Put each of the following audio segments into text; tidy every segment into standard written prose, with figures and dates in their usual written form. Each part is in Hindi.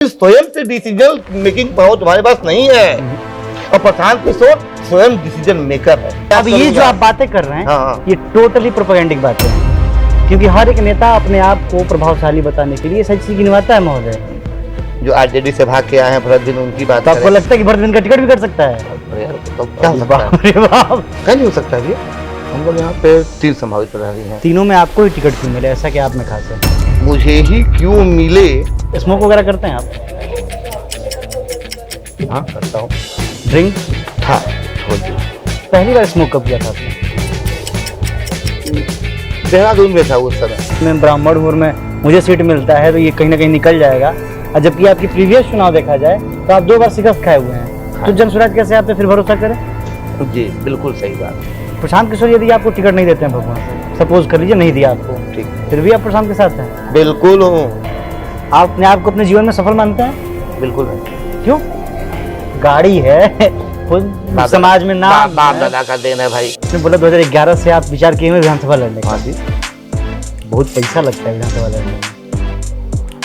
स्वयं से डिसीजन मेकिंग पावर तुम्हारे पास नहीं है और प्रशांत किशोर स्वयं डिसीजन मेकर है। अब ये जो आप बातें कर रहे हैं हाँ। ये टोटली प्रोपेगेंडिक बातें हैं, क्योंकि हर एक नेता अपने आप को प्रभावशाली बताने के लिए सच चीज गिनवाता है महोदय। जो आरजेडी से भाग के आए हैं भरत दिन उनकी बात तो आपको करें। लगता है कि भरत दिन का टिकट भी कर सकता है? अरे यार, तो क्या हो सकता है? बाप रे बाप। क्या नहीं हो सकता है भैया? हम लोग यहाँ पे 3 संभावित प्रत्याशी हैं। तीनों में आपको ही टिकट क्यों मिले? ऐसा क्या आप में खास है? मुझे ही क्यों मिले? स्मोक वगैरह करते हैं आप? हाँ करता हूँ। ड्रिंक? हाँ छोड़ दिया। पहली बार स्मोक कब किया था आपने? देहरादून में था उस समय। मैं ब्राह्मण हूँ और मैं मुझे सीट मिलता है तो ये कहीं ना कहीं निकल जाएगा, और जबकि आपकी प्रीवियस चुनाव देखा जाए तो आप 2 बार शिकस्त खाए हुए हैं। हाँ। तो जनसुराज कैसे आप पे फिर भरोसा करें? जी बिल्कुल सही बात। प्रशांत किशोर यदि आपको टिकट नहीं देते हैं भगवान से, सपोज कर लीजिए नहीं दिया आपको, ठीक, फिर भी आप प्रशांत के साथ हैं? बिल्कुल हूँ। आप अपने आप को अपने जीवन में सफल मानते हैं? बिल्कुल नहीं। क्यों? गाड़ी है, समाज में नाम बाप है। दादा का देन है भाई। आपने बोला 2011 से आप विचार किए हुए विधानसभा लड़ने का। हाँ जी। बहुत पैसा लगता है विधानसभा लड़ने में।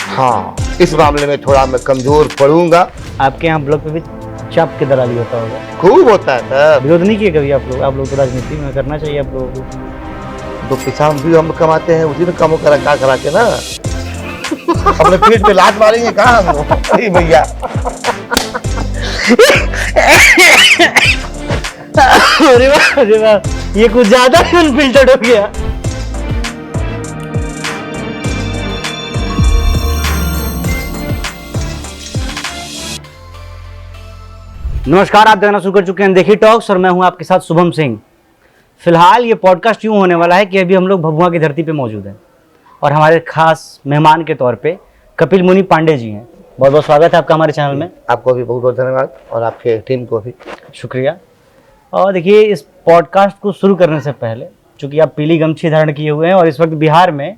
हाँ इस मामले में थोड़ा मैं कमजोर पड़ूंगा। आपके यहाँ ब्लॉक पे भी चाप के दलाली होता होगा? खूब होता है सर। विरोध नहीं किए कभी आप लोग? आप लोग तो राजनीति में करना चाहिए आप लोगों को। 2 पैसा भी हम कमाते हैं, उसी में कमो करा के ना अपने पेट पे लात मारेंगे कहाँ हम लोग? अरे भैया अरे वाह, ये कुछ ज्यादा ही अनफिल्टर्ड हो गया। नमस्कार, आप देखना शुरू कर चुके हैं देखी टॉक्स और मैं हूं आपके साथ शुभम सिंह। फिलहाल ये पॉडकास्ट यूं होने वाला है कि अभी हम लोग भभुआ की धरती पे मौजूद हैं और हमारे खास मेहमान के तौर पे कपिल मुनि पांडे जी हैं। बहुत बहुत स्वागत है आपका हमारे चैनल में। आपको भी बहुत बहुत धन्यवाद और आपके टीम को भी शुक्रिया। और देखिए, इस पॉडकास्ट को शुरू करने से पहले, चूंकि आप पीली गमछी धारण किए हुए हैं और इस वक्त बिहार में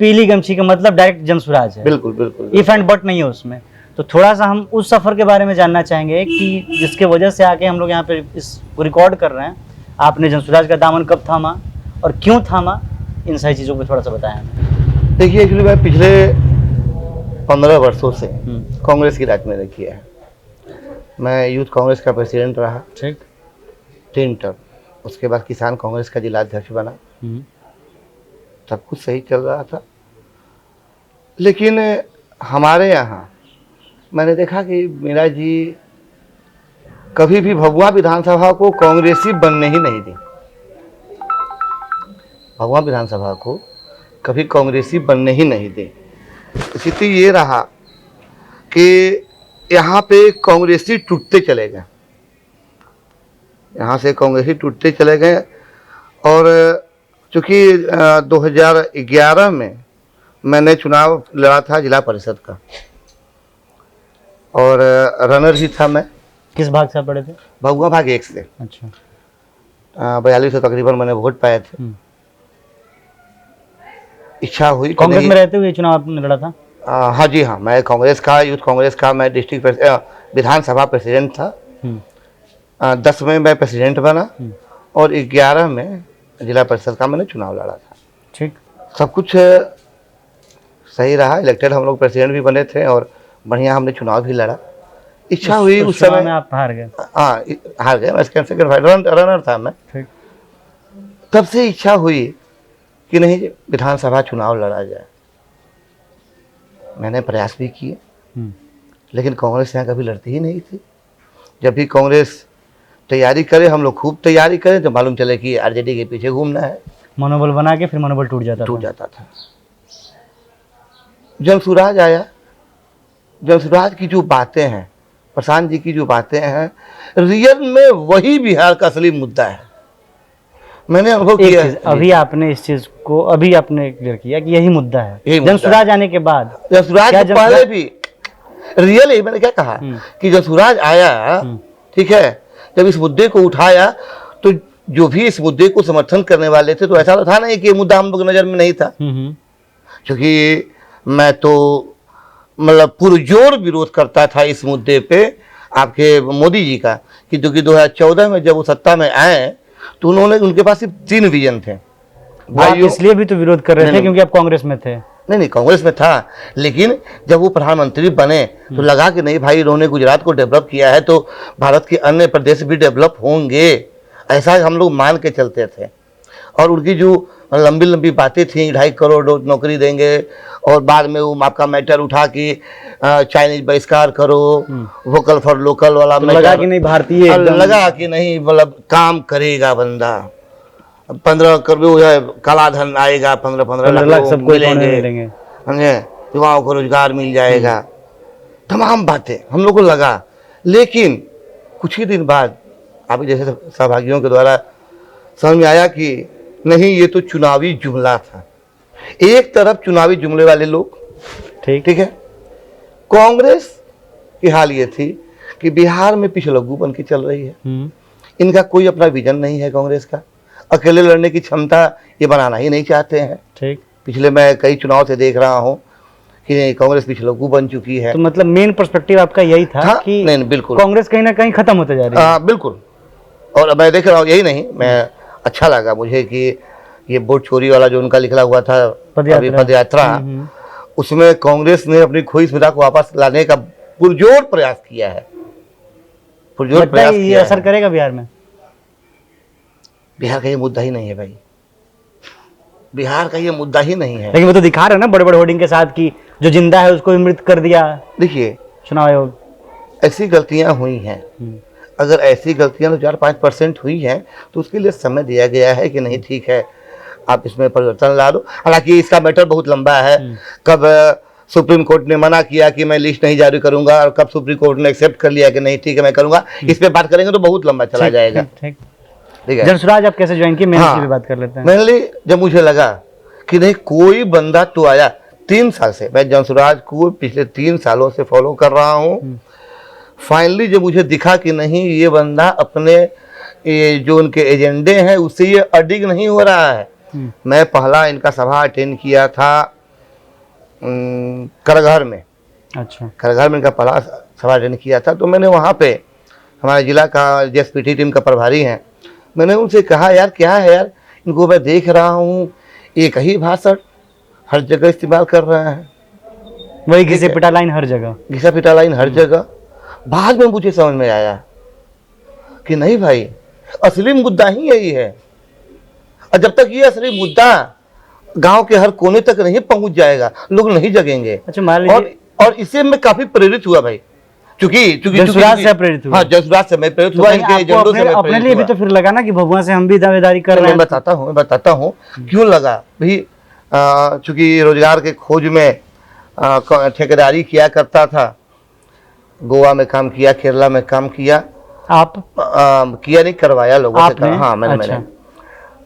पीली गमछी का मतलब डायरेक्ट जनसुराज है। बिल्कुल बिल्कुल। इफ एंड बट नहीं है उसमें। तो थोड़ा सा हम उस सफर के बारे में जानना चाहेंगे कि जिसके वजह से आके हम लोग यहाँ पे इस रिकॉर्ड कर रहे हैं। आपने जनसुराज का दामन कब थामा और क्यों थामा, इन सारी चीज़ों पर थोड़ा सा बताएं हमें। देखिए, एक्चुअली मैं पिछले 15 वर्षों से कांग्रेस की राजनीति किया है। मैं यूथ कांग्रेस का प्रेसिडेंट रहा, ठीक, 3 टर्म। उसके बाद किसान कांग्रेस का जिला अध्यक्ष बना। सब कुछ सही चल रहा था, लेकिन हमारे यहाँ मैंने देखा कि मीरा जी कभी भी भभुआ विधानसभा को कांग्रेसी बनने ही नहीं दी। भभुआ विधानसभा को कभी कांग्रेसी बनने ही नहीं दी। स्थिति ये रहा कि यहाँ पे कांग्रेसी टूटते चले गए, यहाँ से कांग्रेसी टूटते चले गए। और चूँकि 2011 में मैंने चुनाव लड़ा था जिला परिषद का और रनर ही था मैं। किस भाग से आप पढ़े थे? भभुआ भाग 1 से। अच्छा। 4200 तकरीबन मैंने वोट पाए थे। इच्छा हुई कांग्रेस में रहते हुए चुनाव आपने लड़ा था? हाँ जी हाँ, मैं कांग्रेस का, यूथ कांग्रेस का मैं डिस्ट्रिक्ट विधानसभा प्रेसिडेंट था। 10 में मैं प्रेसिडेंट बना और 11 में जिला परिषद का मैंने चुनाव लड़ा था। ठीक, सब कुछ सही रहा। इलेक्टेड हम लोग प्रेसिडेंट भी बने थे और बढ़िया हमने चुनाव भी लड़ा। इच्छा हुई उस समय में आप हार गए? हाँ हार गए। मैं सेकंड रनर था मैं। ठीक। तब से इच्छा हुई कि नहीं विधानसभा चुनाव लड़ा जाए। मैंने प्रयास भी किए, लेकिन कांग्रेस यहाँ कभी लड़ती ही नहीं थी। जब भी कांग्रेस तैयारी करे, हम लोग खूब तैयारी करें, तो मालूम चले कि आरजेडी के पीछे घूमना है। मनोबल बना के फिर मनोबल टूट जाता था। जनसुराज आया। जनसुराज की जो बातें हैं, प्रशांत जी की जो बातें हैं, रियल में वही बिहार का असली मुद्दा है। मैंने अनुभव किया है। अभी आपने इस चीज को आपने क्लियर किया कि यही मुद्दा है। जनसुराज आने के बाद, जनसुराज पहले भी रियल ही, मैंने क्या कहा कि जनसुराज आया, ठीक है, जब इस मुद्दे को उठाया तो जो भी इस मुद्दे को समर्थन करने वाले थे, तो ऐसा तो था नहीं कि ये मुद्दा हम लोग नजर में नहीं था। क्योंकि मैं तो मतलब पुरजोर विरोध करता था इस मुद्दे पे आपके मोदी जी का, कि जो कि 2014 में जब वो सत्ता में आए तो उनके पास सिर्फ 3 विजन थे। आप इसलिए भी तो विरोध कर रहे थे क्योंकि आप कांग्रेस में थे। नहीं कांग्रेस में था, लेकिन जब वो प्रधानमंत्री बने तो लगा कि नहीं भाई इन्होंने गुजरात को डेवलप किया है तो भारत के अन्य प्रदेश भी डेवलप होंगे, ऐसा हम लोग मान के चलते थे। और उनकी जो लंबी लंबी बातें थी 2.5 करोड़ नौकरी देंगे, और बाद में वो आपका मैटर उठा कि चाइनीज बहिष्कार करो, वोकल फॉर लोकल वाला तो लगा कि नहीं भारतीय एकदम- लगा कि नहीं मतलब काम करेगा बंदा, 15 करोड़ है काला धन आएगा, 15 लाख लाख लोग सबको मिलेंगे। समझे, युवाओं को रोजगार मिल जाएगा, तमाम बातें हम लोग को लगा। लेकिन कुछ ही दिन बाद आप जैसे सहभागियों के द्वारा समझ में आया कि नहीं ये तो चुनावी जुमला था। एक तरफ चुनावी जुमले वाले लोग, ठीक है, कांग्रेस की हाल ये थी कि बिहार में पिछलग्गू बन के चल रही है, इनका कोई अपना विजन नहीं है, कांग्रेस का अकेले लड़ने की क्षमता ये बनाना ही नहीं चाहते हैं। ठीक, पिछले मैं कई चुनाव से देख रहा हूँ कि कांग्रेस पिछलग्गू बन चुकी है। तो मतलब मेन पर्सपेक्टिव आपका यही था कि नहीं बिल्कुल कांग्रेस कहीं ना कहीं खत्म होते जा रही है। बिल्कुल। और मैं देख रहा हूँ यही नहीं, मैं अच्छा लगा मुझे कि ये वोट चोरी वाला जो उनका लिखा हुआ था पद यात्रा, उसमें कांग्रेस ने अपनी खोई सुविधा को वापस लाने का पुरजोर प्रयास किया है, पुरजोर प्रयास ये किया असर है। करेगा बिहार में? बिहार का ये मुद्दा ही नहीं है भाई, बिहार का ये मुद्दा ही नहीं है। लेकिन वो तो दिखा रहे हैं ना बड़े बड़े होर्डिंग के साथ कि जो जिंदा है उसको भी मृत कर दिया देखिए चुनाव आयोग। ऐसी गलतियां हुई हैं, अगर ऐसी गलतियां 4-5% हुई हैं तो उसके लिए समय दिया गया है कि नहीं ठीक है आप इसमें परिवर्तन ला दो। हालांकि इसका मैटर बहुत लंबा है, कब सुप्रीम कोर्ट ने मना किया कि मैं लिस्ट नहीं जारी करूंगा और कब सुप्रीम कोर्ट ने एक्सेप्ट कर लिया कि नहीं ठीक है मैं करूंगा, इस पे बात करेंगे तो बहुत लंबा चला जाएगा। ठीक, ठीक है, जनसुराज आप कैसे ज्वाइन किए, मेन हाँ, की भी बात कर लेते हैं। मेनली जब मुझे लगा कि नहीं कोई बंदा तो आया, 3 साल से मैं जनसुराज को पिछले 3 सालों से फॉलो कर रहा हूँ। फाइनली जब मुझे दिखा कि नहीं ये बंदा अपने ये जो उनके एजेंडे हैं उससे ये अडिग नहीं हो रहा है। मैं पहला इनका सभा अटेंड किया था करघर में। अच्छा, करघर में इनका पहला सभा अटेंड किया था, तो मैंने वहाँ पे हमारे जिला का जेएसपीटी टीम का प्रभारी हैं, मैंने उनसे कहा यार क्या है यार, इनको मैं देख रहा हूँ एक ही भाषण हर जगह इस्तेमाल कर रहे हैं, वही घिसे पिटा लाइन हर जगह, घिसा पिटा लाइन हर जगह। बाद में मुझे समझ में आया कि नहीं भाई असली मुद्दा ही यही है, और जब तक ये असली मुद्दा गांव के हर कोने तक नहीं पहुंच जाएगा लोग नहीं जगेंगे। अच्छा, मान लीजिए और इससे मैं काफी प्रेरित हुआ भाई, क्योंकि जनसुराज से प्रेरित हुआ। हाँ जनसुराज से मैं प्रेरित हुआ, इनके आपको एजेंडों से मैं अपने प्रेरित लिए भी हुआ। तो फिर लगा ना कि भगवान से हम भी दावेदारी कर रहे मैं हैं। बताता हूँ क्यों लगा भाई। चूंकि रोजगार के खोज में ठेकेदारी किया करता था, गोवा में काम किया, केरला में काम किया, आप किया नहीं करवाया लोगों से काम। हाँ मैंने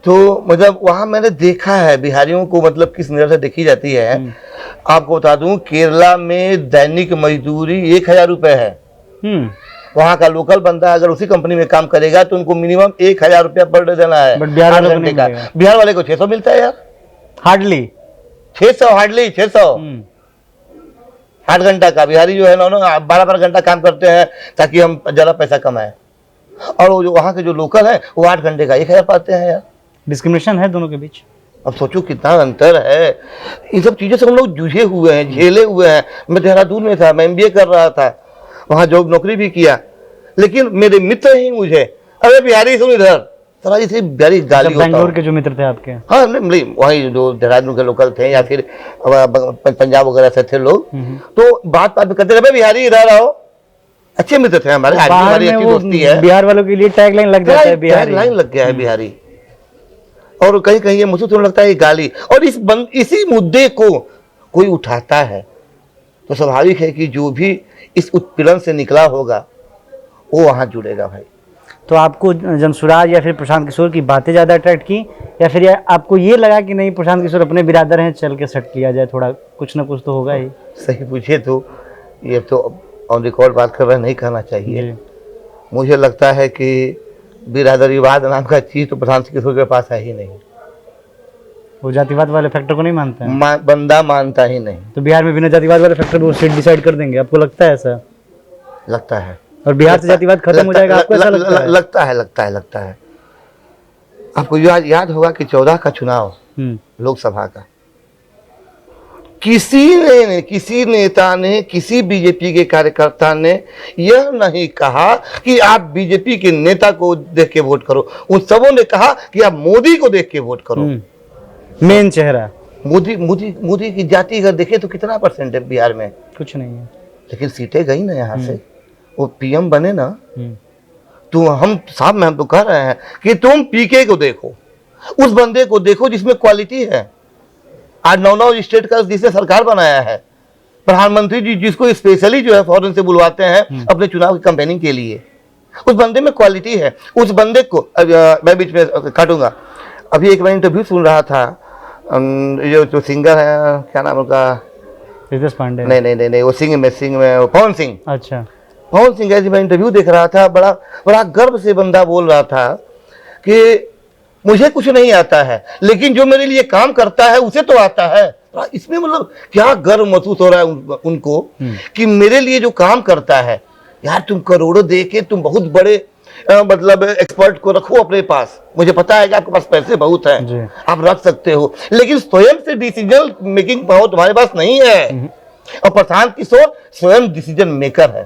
तो मतलब वहाँ मैंने देखा है बिहारियों को मतलब किस नजर से देखी जाती है। आपको बता दूं केरला में दैनिक मजदूरी 1000 रुपए है। वहाँ का लोकल बंदा अगर उसी कंपनी में काम करेगा तो उनको मिनिमम 1000 रुपया पर डे देना है। बट बिहार वाले को नहीं मिलेगा। बिहार वाले को 600 मिलता है यार, हार्डली 600, हार्डली 600 8 घंटा का। बिहारी जो है ना 12-12 घंटा काम करते हैं ताकि हम ज़्यादा पैसा कमाएं, और वो जो वहाँ के जो लोकल है वो 8 घंटे का 1000 पाते हैं यार। डिस्क्रिमिनेशन है दोनों के बीच। अब सोचो कितना अंतर है। इन सब चीज़ों से हम लोग जूझे हुए हैं, झेले हुए हैं। मैं देहरादून में था, मैं MBA कर रहा था, वहाँ जॉब नौकरी भी किया, लेकिन मेरे मित्र ही मुझे अरे बिहारी सुन इधर तरह इसे बिहारी गाली होता। बेंगलोर के जो मित्र थे आपके? हाँ नहीं वही जो देहरादून के लोकल थे या फिर पंजाब वगैरह से थे लोग, तो बात में कहते रहे बिहारी इधर आओ। अच्छे मित्र थे हमारे, हमारी अच्छी दोस्ती है। बिहार वालों के लिए टैग लाइन लग जाता है, बिहारी लाइन लग गया है बिहारी, और कहीं कहीं ये मुझे तो लगता है ये गाली। और इसी मुद्दे को कोई उठाता है तो स्वाभाविक है कि जो भी इस उत्पीड़न से निकला होगा वो वहां जुड़ेगा भाई। तो आपको जनसुराज या फिर प्रशांत किशोर की बातें ज़्यादा अट्रैक्ट की, या फिर आपको ये लगा कि नहीं प्रशांत किशोर अपने बिरादर हैं, चल के सट लिया जाए, थोड़ा कुछ ना कुछ तो होगा ही? सही पूछे तो ये तो ऑन रिकॉर्ड बात कर रहे नहीं कहना चाहिए। मुझे लगता है कि बिरादरीवाद नाम का चीज़ तो प्रशांत किशोर के पास है ही नहीं। वो जातिवाद वाले फैक्टर को नहीं मानते हैं? बंदा मानता ही नहीं। तो बिहार में बिना जातिवाद वाले फैक्टर पे वो सीट डिसाइड कर देंगे, आपको लगता है ऐसा? लगता है। और बिहार से जातिवाद खत्म हो जाएगा, आपको ऐसा लगता है? लगता है। आपको याद होगा कि 14 का चुनाव लोकसभा का, किसी नेता ने, किसी बीजेपी के कार्यकर्ता ने यह नहीं कहा कि आप बीजेपी के नेता को देख के वोट करो। उन सबों ने कहा कि आप मोदी को देख के वोट करो। मेन चेहरा मोदी की जाति अगर देखे तो कितना परसेंट है बिहार में? कुछ नहीं है, लेकिन सीटें गई ना यहाँ से, वो पीएम बने ना। तो हम तो कह रहे हैं कि तुम पीके को देखो, उस बंदे को देखो जिसमें क्वालिटी है। आज 9 स्टेट का जिसने सरकार बनाया है, प्रधानमंत्री जी जिसको स्पेशली जो है फॉरेन से बुलवाते हैं अपने चुनाव की कैंपेनिंग के लिए, उस बंदे में क्वालिटी है। उस बंदे को मैं बीच में काटूंगा। अभी एक मैं इंटरव्यू सुन रहा था, जो सिंगर है, क्या नाम उनका? रितेश पांडे? नहीं, वो सिंह में पवन सिंह। अच्छा, पवन सिंह का मैं इंटरव्यू देख रहा था, बड़ा गर्व से बंदा बोल रहा था कि मुझे कुछ नहीं आता है, लेकिन जो मेरे लिए काम करता है उसे तो आता है। इसमें मतलब क्या गर्व महसूस हो रहा है उनको कि मेरे लिए जो काम करता है। यार तुम करोड़ों दे के तुम बहुत बड़े मतलब एक्सपर्ट को रखो अपने पास, मुझे पता है कि आपके पास पैसे बहुत हैं, आप रख सकते हो, लेकिन स्वयं से डिसीजन मेकिंग पावर तुम्हारे पास नहीं है। और प्रशांत किशोर स्वयं डिसीजन मेकर है,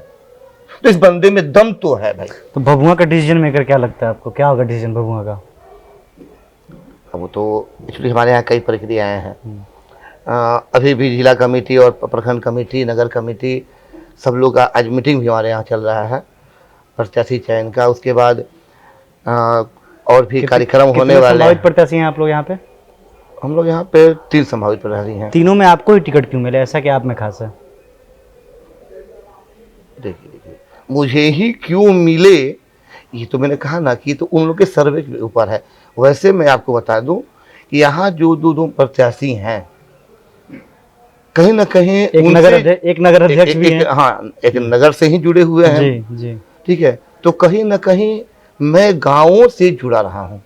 तो इस बंदे में दम तो है भाई। तो भभुआ का डिसीजन मेकर क्या लगता है आपको, क्या होगा डिसीजन भभुआ का? वो तो एक्चुअली हमारे यहाँ कई प्रक्रियाएं हैं। अभी भी जिला कमेटी और प्रखंड कमेटी, नगर कमेटी, सब लोग का आज मीटिंग भी हमारे यहाँ चल रहा है प्रत्याशी चयन का। उसके बाद और भी कार्यक्रम होने वाले हैं। संभावित प्रत्याशी हैं आप लोग यहाँ पे? हम लोग यहाँ पे 3 संभावित प्रत्याशी हैं। तीनों में आपको ही टिकट क्यों मिले, ऐसा क्या आप में खास है? देखिए मुझे ही क्यों मिले, ये तो मैंने कहा ना कि तो उन लोग के सर्वे के ऊपर है। वैसे मैं आपको बता दूं कि यहाँ जो दो प्रत्याशी हैं, कहीं ना कहीं एक नगर अध्यक्ष भी हैं। हाँ, एक नगर से ही जुड़े हुए हैं जी। ठीक है, तो कहीं ना कहीं मैं गांवों से जुड़ा रहा हूँ।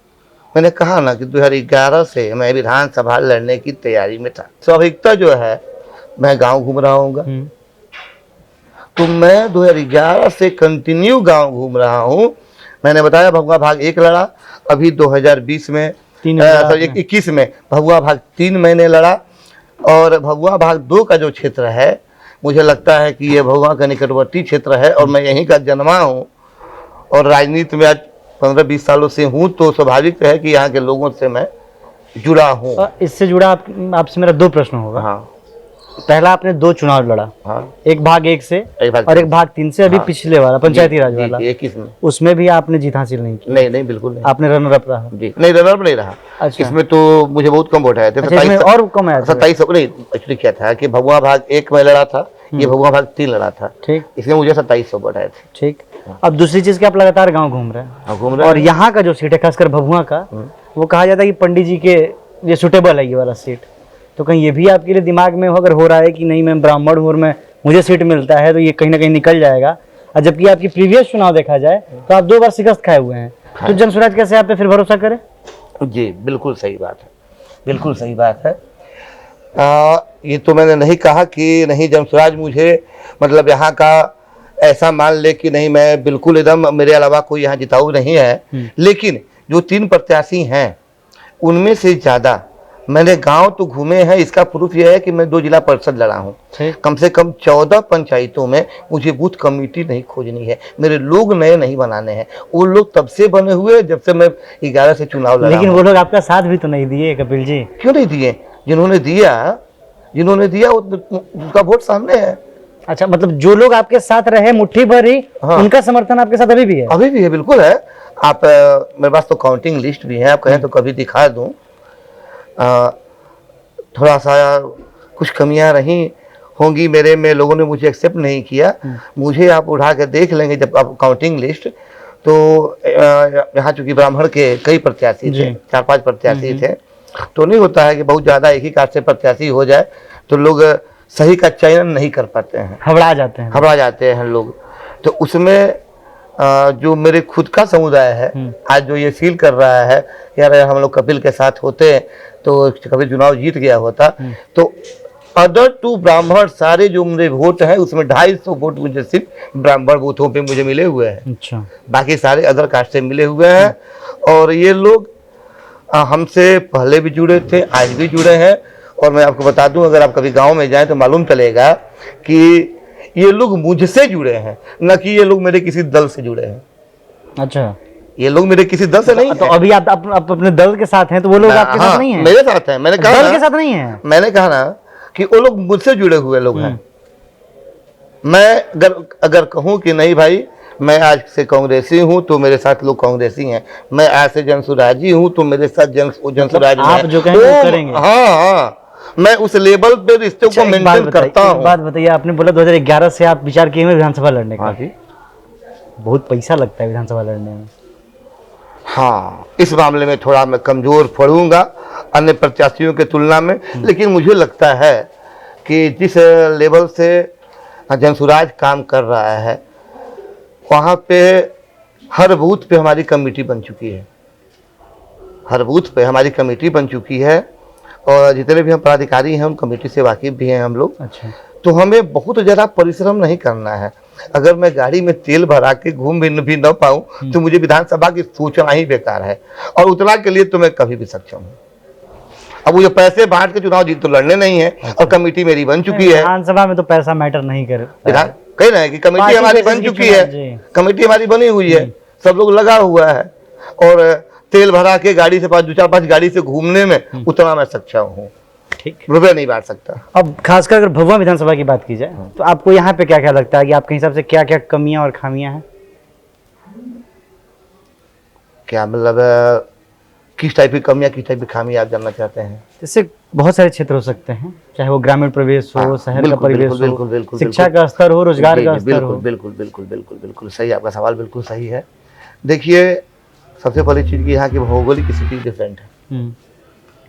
मैंने कहा ना कि 2011 से मैं विधानसभा लड़ने की तैयारी में था। स्वाभाविकता जो है मैं गांव घूम रहा हूँ, तो मैं 2011 से कंटिन्यू गांव घूम रहा हूँ। मैंने बताया भभुआ भाग 1 लड़ा, अभी 2020 में 21 में भभुआ भाग 3 मैंने लड़ा, और भभुआ भाग 2 का जो क्षेत्र है, मुझे लगता है कि ये भभुआ का निकटवर्ती क्षेत्र है और मैं यहीं का जन्मा हूँ और राजनीति में आज 15-20 सालों से हूँ, तो स्वाभाविक है कि यहाँ के लोगों से मैं जुड़ा हूँ। इससे जुड़ा आपसे मेरा 2 प्रश्न होगा। हाँ, पहला, आपने 2 चुनाव लड़ा। हाँ, एक भाग 1 से और एक भाग 3 से। अभी पिछले वाला पंचायती राज वाला, उसमें भी आपने जीत हासिल नहीं की? नहीं, बिल्कुल नहीं। आपने रनर अप रहा? जी नहीं, रनर अप नहीं रहा। अच्छा। इसमें तो मुझे बहुत कम वोट आए थे। और कम आया? 27। नहीं, एक्चुअली क्या था कि भभुआ भाग 1 में लड़ा था, ये भभुआ भाग 3 लड़ा था। ठीक, इसमें मुझे 2700 वोट आए थे। ठीक। अब दूसरी चीज कि आप लगातार गाँव घूम रहे हैं, और यहाँ का जो सीट है खासकर भभुआ का, वो कहा जाता है कि पंडित जी के ये सुटेबल है ये वाला सीट। तो कहीं ये भी आपके लिए दिमाग में अगर हो रहा है कि नहीं मैं ब्राह्मण हूँ और मुझे सीट मिलता है तो ये कहीं ना कहीं निकल जाएगा, और जबकि आपकी प्रीवियस चुनाव देखा जाए तो आप 2 बार शिकस्त खाए हुए हैं, तो जनसुराज कैसे आप पे फिर भरोसा करे? जी बिल्कुल सही बात है, बिल्कुल सही बात है। ये तो मैंने नहीं कहा कि नहीं जनसुराज मुझे मतलब यहाँ का ऐसा मान ले कि नहीं मैं बिल्कुल एकदम मेरे अलावा कोई यहाँ जिताऊ नहीं है, लेकिन जो 3 प्रत्याशी हैं उनमें से ज़्यादा मैंने गांव तो घूमे हैं। इसका प्रूफ यह है कि मैं 2 जिला परिषद लड़ा हूँ। कम से कम 14 पंचायतों में मुझे बूथ कमेटी नहीं खोजनी है, मेरे लोग नए नहीं बनाने हैं, वो लोग तब से बने हुए जब से मैं 11 से चुनाव लड़ा। लेकिन वो लोग आपका साथ भी तो नहीं दिए कपिल जी। क्यों नहीं दिए? जिन्होंने दिया उनका वोट सामने है। अच्छा, मतलब जो लोग आपके साथ रहे मुट्ठी भर ही, हाँ, उनका समर्थन आपके साथ अभी भी है? अभी भी है, बिल्कुल है। आप मेरे पास तो काउंटिंग लिस्ट भी है, आप कहें तो कभी दिखा दूं। थोड़ा सा कुछ कमियां रही होंगी मेरे में, लोगों ने मुझे एक्सेप्ट नहीं किया। मुझे आप उठा के देख लेंगे जब आप काउंटिंग लिस्ट, तो यहाँ चूंकि ब्राह्मण के कई प्रत्याशी थे, 4-5 प्रत्याशी थे, तो नहीं होता है कि बहुत ज़्यादा एक ही कास्ट से प्रत्याशी हो जाए तो लोग सही का चयन नहीं कर पाते हैं, घबरा जाते हैं लोग। तो उसमें जो मेरे खुद का समुदाय है आज जो ये फील कर रहा है यार हम लोग कपिल के साथ होते तो कभी चुनाव जीत गया होता, तो अदर टू ब्राह्मण सारे जो मेरे वोट हैं उसमें 250 वोट मुझे सिर्फ ब्राह्मण बूथों पे मुझे मिले हुए हैं। अच्छा। बाकी सारे अदर कास्ट से मिले हुए हैं और ये लोग हमसे पहले भी जुड़े थे, आज भी जुड़े हैं और मैं आपको बता दूं, अगर आप कभी गांव में जाएं तो मालूम चलेगा कि ये लोग मुझसे जुड़े हैं, न कि ये लोग मेरे किसी दल से जुड़े हैं। अच्छा, ये लोग मेरे किसी दल से नहीं तो हैं। अभी आप अपने दल के साथ हैं, तो वो लोग आपके साथ नहीं हैं? मेरे साथ हैं। मैंने कहा दल के साथ नहीं है। मैंने कहा ना कि वो लोग मुझसे जुड़े हुए लोग हैं। मैं अगर कहूं कि नहीं भाई मैं आज से कांग्रेसी हूं तो मेरे साथ लोग कांग्रेसी हैं, मैं आज से जनसुराजी हूं तो मेरे साथ जनसुराज आप जो कहेंगे वो करेंगे। हाँ, मैं उस लेवल पे रिश्तों को मेंटेन करता हूं। बात बताइए, आपने बोला 2011 से आप विचार किए हुए विधानसभा लड़ने का। हाँ जी, बहुत पैसा लगता है विधानसभा लड़ने में। हाँ, इस मामले में थोड़ा मैं कमजोर पड़ूंगा अन्य प्रत्याशियों के तुलना में, लेकिन मुझे लगता है कि जिस लेवल से जनसुराज काम कर रहा है वहाँ पे हर बूथ पे हमारी कमेटी बन चुकी है, हर बूथ पे हमारी कमेटी बन चुकी है और जितने भी हम पदाधिकारी हैं उन कमेटी से वाकिफ भी हैं हम लोग। अच्छा, तो हमें बहुत ज़्यादा परिश्रम नहीं करना है। अगर मैं गाड़ी में तेल भरा के घूम भी न पाऊँ तो मुझे विधानसभा की सोचना ही बेकार है, और उतना के लिए तो मैं कभी भी सक्षम हूँ। अब वो जो पैसे बांट के चुनाव जीत तो लड़ने नहीं है। अच्छा। और कमेटी मेरी बन चुकी है। विधानसभा में तो पैसा मैटर नहीं करे। कह रहे हैं कि कमेटी हमारी बन चुकी है, कमेटी हमारी बनी हुई है, सब लोग लगा हुआ है, और तेल भरा के गाड़ी से 2-4-5 गाड़ी से घूमने में उतना मैं सक्षम हूँ। ठीक, रुपये नहीं बांट सकता। अब खासकर अगर भभुआ विधानसभा की बात की जाए तो आपको यहाँ पे क्या क्या लगता है कि आपके हिसाब से क्या क्या कमियां और खामियां हैं? क्या मतलब किस टाइप की कमियां, किस टाइप की खामी आप जानना चाहते हैं? जैसे बहुत सारे क्षेत्र हो सकते हैं, चाहे वो ग्रामीण परिवेश हो, हाँ, शहर का बिल्कुल, परिवेश बिल्कुल, हो, बिल्कुल, बिल्कुल, शिक्षा का स्तर हो, रोजगार का जी, स्तर हो। बिल्कुल बिल्कुल बिल्कुल बिल्कुल सही, आपका सवाल बिल्कुल सही है। देखिए, सबसे पहली चीज़ की यहाँ की भौगोलिक स्थिति डिफरेंट है।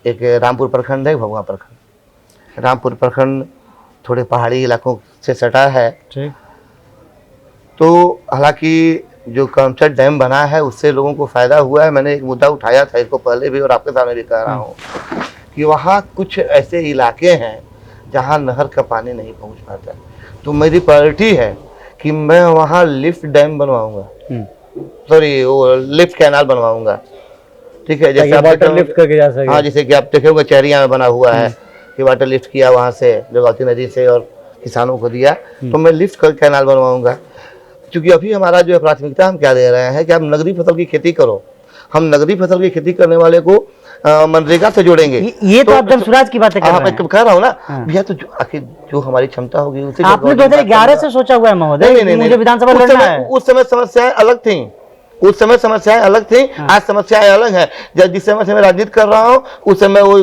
एक रामपुर प्रखंड है, भभुआ प्रखंड। रामपुर प्रखंड थोड़े पहाड़ी इलाकों से सटा है, ठीक, तो हालांकि जो करमचट डैम बना है उससे लोगों को फ़ायदा हुआ है। मैंने एक मुद्दा उठाया था इसको पहले भी और आपके सामने भी कह रहा हूँ कि वहाँ कुछ ऐसे इलाके हैं जहाँ नहर का पानी नहीं पहुँच पाता, तो मेरी प्रायोरिटी है कि मैं वहाँ लिफ्ट डैम बनवाऊँगा, सॉरी वो लिफ्ट कैनाल बनवाऊँगा। ठीक है, जैसे आप वाटर लिफ्ट करके जा सके। हाँ, जैसे कि आप देखे होंगे चेरिया में बना हुआ है कि वाटर लिफ्ट किया वहाँ से दुर्गावती नदी से और किसानों को दिया, तो मैं लिफ्ट कर कैनाल बनवाऊँगा। क्योंकि अभी हमारा जो है प्राथमिकता हम क्या दे रहे हैं कि आप नगदी फसल की खेती करो। हम नगदी फसल की खेती करने वाले को मनरेगा से जोड़ेंगे। ये तो आप जनसुराज की बातें कर रहे हैं। मैं कह रहा हूँ ना भैया, तो आखिर जो हमारी क्षमता होगी उसे आपने 2011 से सोचा हुआ है महोदय कि मुझे विधानसभा लड़ना है। उस समय समस्याएं अलग थी, उस समय समस्याएं अलग थी, आज समस्याएं अलग है। जब जिस समय से मैं राजनीति कर रहा हूँ उस समय वो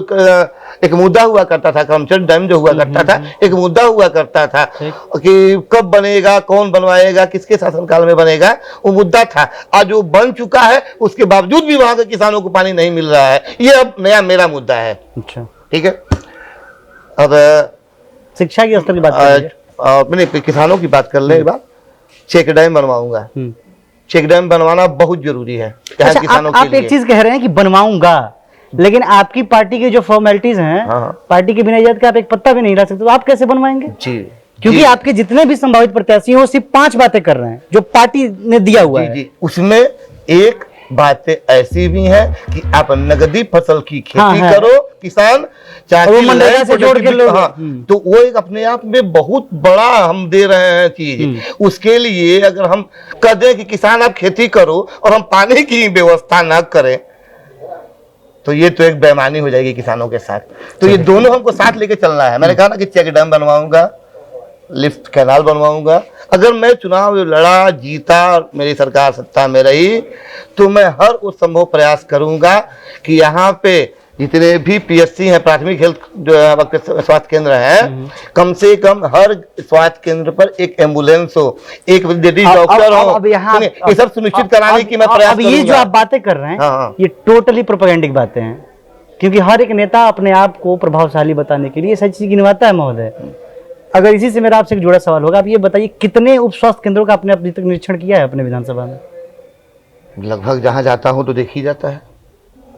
एक मुद्दा हुआ करता था, करमचट डैम जो हुआ करता था, एक मुद्दा हुआ करता था कि कब बनेगा, कौन बनवाएगा, किसके शासनकाल में बनेगा, वो मुद्दा था। आज वो बन चुका है, उसके बावजूद भी वहां के किसानों को पानी नहीं मिल रहा है। ये अब नया मेरा मुद्दा है। अच्छा, ठीक है। अब शिक्षा की स्तर की बात मैंने किसानों की बात कर ले एक बार, चेक डैम बनवाऊंगा। चेक डैम बनवाना बहुत जरूरी है। अच्छा, किसानों आप के लिए एक चीज कह रहे हैं कि बनवाऊंगा, लेकिन आपकी पार्टी की जो फॉर्मेलिटीज हैं, पार्टी की बिना इजाजत के आप एक पत्ता भी नहीं ला सकते, तो आप कैसे बनवाएंगे? जी, क्योंकि आपके जितने भी संभावित प्रत्याशी हैं वो सिर्फ 5 बातें कर रहे हैं जो पार्टी ने दिया हुआ है। जी, उसमें एक बातें ऐसी भी हैं कि आप नगदी फसल की खेती करो, किसान चाहे मनरेगा से जोड़ के लोग। तो वो एक अपने आप में बहुत बड़ा हम दे रहे हैं चीज। उसके लिए अगर हम कह दें कि किसान आप खेती करो और हम पानी की व्यवस्था ना करें तो ये तो एक बेईमानी हो जाएगी किसानों के साथ। तो ये दोनों हमको साथ लेके चलना है। मैंने कहा ना कि चेक डैम बनवाऊंगा, लिफ्ट कैनाल बनवाऊंगा। अगर मैं चुनाव लड़ा, जीता, मेरी सरकार सत्ता में रही, तो मैं हर उस संभव प्रयास करूंगा कि यहाँ पे जितने भी पीएचसी हैं, प्राथमिक हेल्थ जो है स्वास्थ्य केंद्र है, कम से कम हर स्वास्थ्य केंद्र पर एक एम्बुलेंस हो, एक लेडीज डॉक्टर हो। ये सब सुनिश्चित कराने की मैं प्रयास करूंगा। ये जो आप बातें कर रहे हैं ये टोटली प्रोपेगेंडिक बातें हैं, क्योंकि हर एक नेता अपने आप को प्रभावशाली बताने के लिए सही चीज गिनवाता है महोदय। अगर इसी से मेरा आपसे एक जुड़ा सवाल होगा, आप ये बताइए कितने उप स्वास्थ्य केंद्रों का आपने अभी तक निरीक्षण किया है अपने विधानसभा में? लगभग जहां जाता हूं तो देख ही जाता है।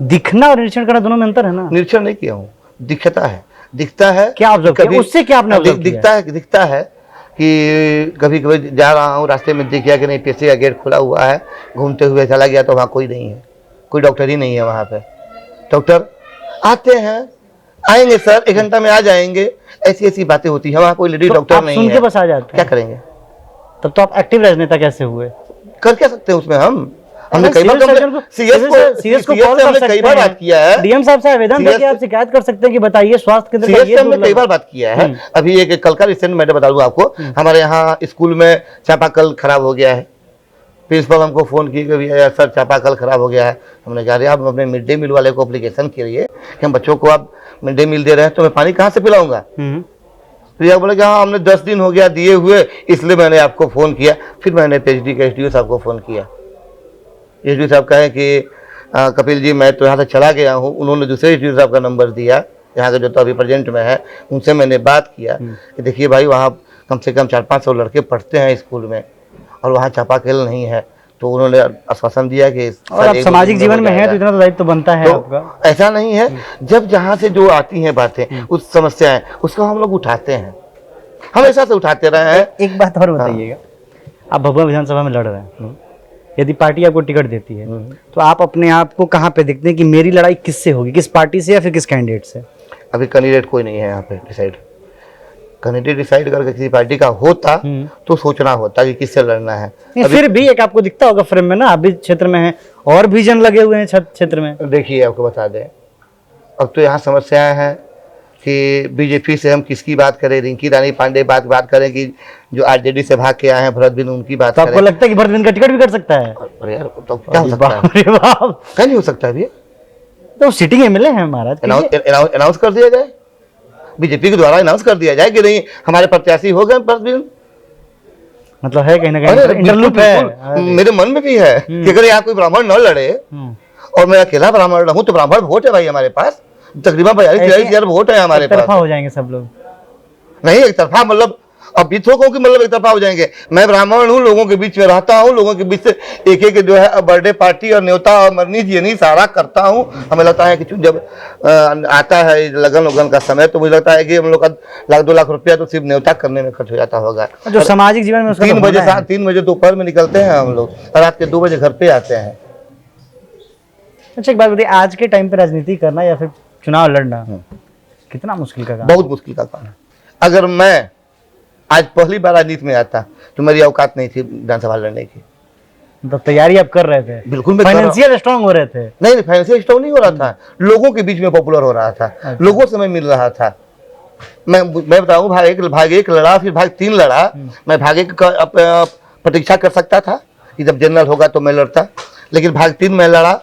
दिखना और निरीक्षण करना दोनों में अंतर है ना? निरीक्षण नहीं किया हूँ, दिखता है, दिखता है। क्या ऑब्जर्व किया? उससे क्या आपने ऑब्जर्व किया? दिखता है कि कभी कभी जा रहा हूँ रास्ते में दिख गया कि नहीं पीछे का गेट खुला हुआ है, घूमते हुए चला गया तो वहाँ कोई नहीं है, कोई डॉक्टर ही नहीं है वहाँ पे। डॉक्टर आते हैं, आएंगे सर, 1 घंटा में आ जाएंगे, ऐसी ऐसी बातें होती है। वहाँ कोई लेडी तो डॉक्टर आप नहीं सुन है, के बस आ जाते क्या हैं। करेंगे? तब तो आप एक्टिव राजनेता कैसे हुए? कर क्या सकते हैं उसमें हमने कई बार सीएस को कॉल कर सकते कई बार बात किया है, डीएम साहब से आवेदन देके आप शिकायत कर सकते हैं कि बताइए स्वास्थ्य केंद्र का ये हमने कई बार बात किया है। अभी एक कल का रिसेंट मैंने बता दूं आपको, हमारे यहाँ स्कूल में चापाकल खराब हो गया है। प्रिंसिपल हमको फोन किए कि भैया सर चापाकल खराब हो गया है। हमने कहा अरे आप अपने मिड डे मील वाले को एप्लीकेशन करिए कि हम बच्चों को आप मिड डे मील दे रहे हैं तो मैं पानी कहाँ से पिलाऊंगा। तो यह बोले कि हाँ हमने 10 दिन हो गया दिए हुए, इसलिए मैंने आपको फ़ोन किया। फिर मैंने पीएचडी के एसडीओ साहब को फ़ोन किया। एसडीओ साहब कहे कि कपिल जी मैं तो यहाँ से चला गया हूँ। उन्होंने दूसरे एसडीओ साहब का नंबर दिया, यहाँ के जो तो अभी प्रेजेंट में है, उनसे मैंने बात किया कि देखिए भाई वहाँ कम से कम 400-500 लड़के पढ़ते हैं स्कूल में और वहाँ चापाकल नहीं है। तो उन्होंने आश्वासन दिया कि और आप सामाजिक जीवन में है तो इतना तो दायित्व बनता है आपका। ऐसा नहीं है, जब जहाँ से जो आती हैं बातें, उस समस्याएं, उसको हम लोग उठाते हैं, हमेशा से उठाते रहे हैं। एक बात और बताइएगा, आप भभुआ विधानसभा में लड़ रहे हैं, यदि पार्टी आपको टिकट देती है तो आप अपने आप को कहाँ पे देखते हैं कि मेरी लड़ाई किससे होगी, किस पार्टी से या फिर किस कैंडिडेट से? अभी कैंडिडेट कोई नहीं है यहाँ पे डिसाइड। कैंडिडेट डिसाइड करके किसी पार्टी का होता तो सोचना होता कि किससे लड़ना है। फिर भी एक आपको दिखता होगा फ्रेम में ना, आप भी क्षेत्र में हैं और भी जन लगे हुए हैं क्षेत्र में। देखिए आपको बता दें, अब तो यहाँ समस्याएं हैं कि बीजेपी से हम किसकी बात करें, रिंकी रानी पांडे बात करें कि जो आरजेडी से भाग के आए हैं भरत बिंद, उनकी बात करें। आपको लगता है कि भरत बिंद का टिकट भी कर सकता है? अरे यार तो क्या हो सकता है? क्या नहीं हो सकता है? तो सिटिंग एमएलए हैं महाराज, अनाउंस कर दिया जाए, बीजेपी के द्वारा अनाउंस कर दिया जाए कि नहीं हमारे प्रत्याशी हो गए भरत बिंद। मतलब है कहीं ना कहीं इंटरलूप है। मेरे मन में भी है कि अगर यहाँ कोई ब्राह्मण न लड़े और मैं अकेला ब्राह्मण रहूं तो ब्राह्मण वोट है भाई हमारे पास, तकरीबन 42-43 वोट है हमारे पास। हो जाएंगे सब लोग? नहीं, एक तरफा मतलब अब बीतों को कि मतलब एक तरफा हो जाएंगे। मैं ब्राह्मण हूँ, लोगों के बीच में रहता हूँ, लोगों के बीच से एक जो है बर्थडे पार्टी और न्योता और मरनी जियनी सारा करता हूँ। हमें लगता है कि जब आता है लगन उगन का समय तो मुझे लगता है कि हम लोग का 1-2 लाख रुपया तो सिर्फ न्योता करने में खर्च हो जाता होगा। जो सामाजिक जीवन में 3 बजे दोपहर में निकलते हैं हम लोग और रात के 2 बजे घर पे आते हैं। अच्छा एक बात बताइए, आज के टाइम पे राजनीति करना या फिर चुनाव लड़ना कितना मुश्किल का काम? बहुत मुश्किल का काम है। अगर मैं आज पहली बार राजनीति में आता तो मेरी औकात नहीं थी विधानसभा लड़ने की। तो तैयारी आप कर रहे थे? बिल्कुल, फाइनेंशियल स्ट्रांग हो रहे थे? नहीं, फाइनेंशियल स्ट्रांग नहीं हो रहा था, लोगों के बीच में पॉपुलर हो रहा था, लोगों से मैं मिल रहा था। मैं बताऊं, भाग एक लड़ा, फिर भाग 3 लड़ा। मैं भाग 1 का प्रतीक्षा कर सकता था कि जब जनरल होगा तो मैं लड़ता, लेकिन भाग 3 में लड़ा।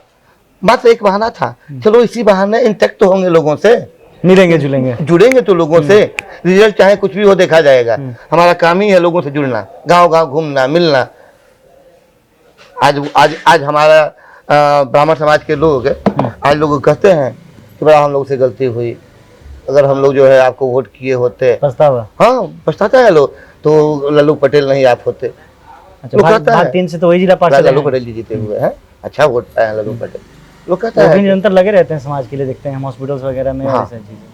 मात्र एक बहाना था, चलो इसी बहाने इंटैक्ट तो होंगे लोगों से, मिलेंगे जुड़ेंगे तो लोगों से। रिजल्ट चाहे कुछ भी हो देखा जाएगा, हमारा काम ही है लोगों से जुड़ना, गांव-गांव घूमना, मिलना। आज हमारा ब्राह्मण समाज के लोग आज लोग कहते हैं कि बड़ा हम लोग से गलती हुई, अगर हम लोग जो है आपको वोट किए होते। पछतावा? हाँ पछताता है लोग, तो लल्लू पटेल नहीं आप होते। अच्छा, भाग 3 से तो वही जिला पार्षद लल्लू पटेल जी जीते हुए हैं, अच्छा वोट पाए हैं लल्लू पटेल। लोग कहता है निरंतर लगे रहते हैं समाज के लिए, देखते हैं हम हॉस्पिटल्स वगैरह में। हाँ,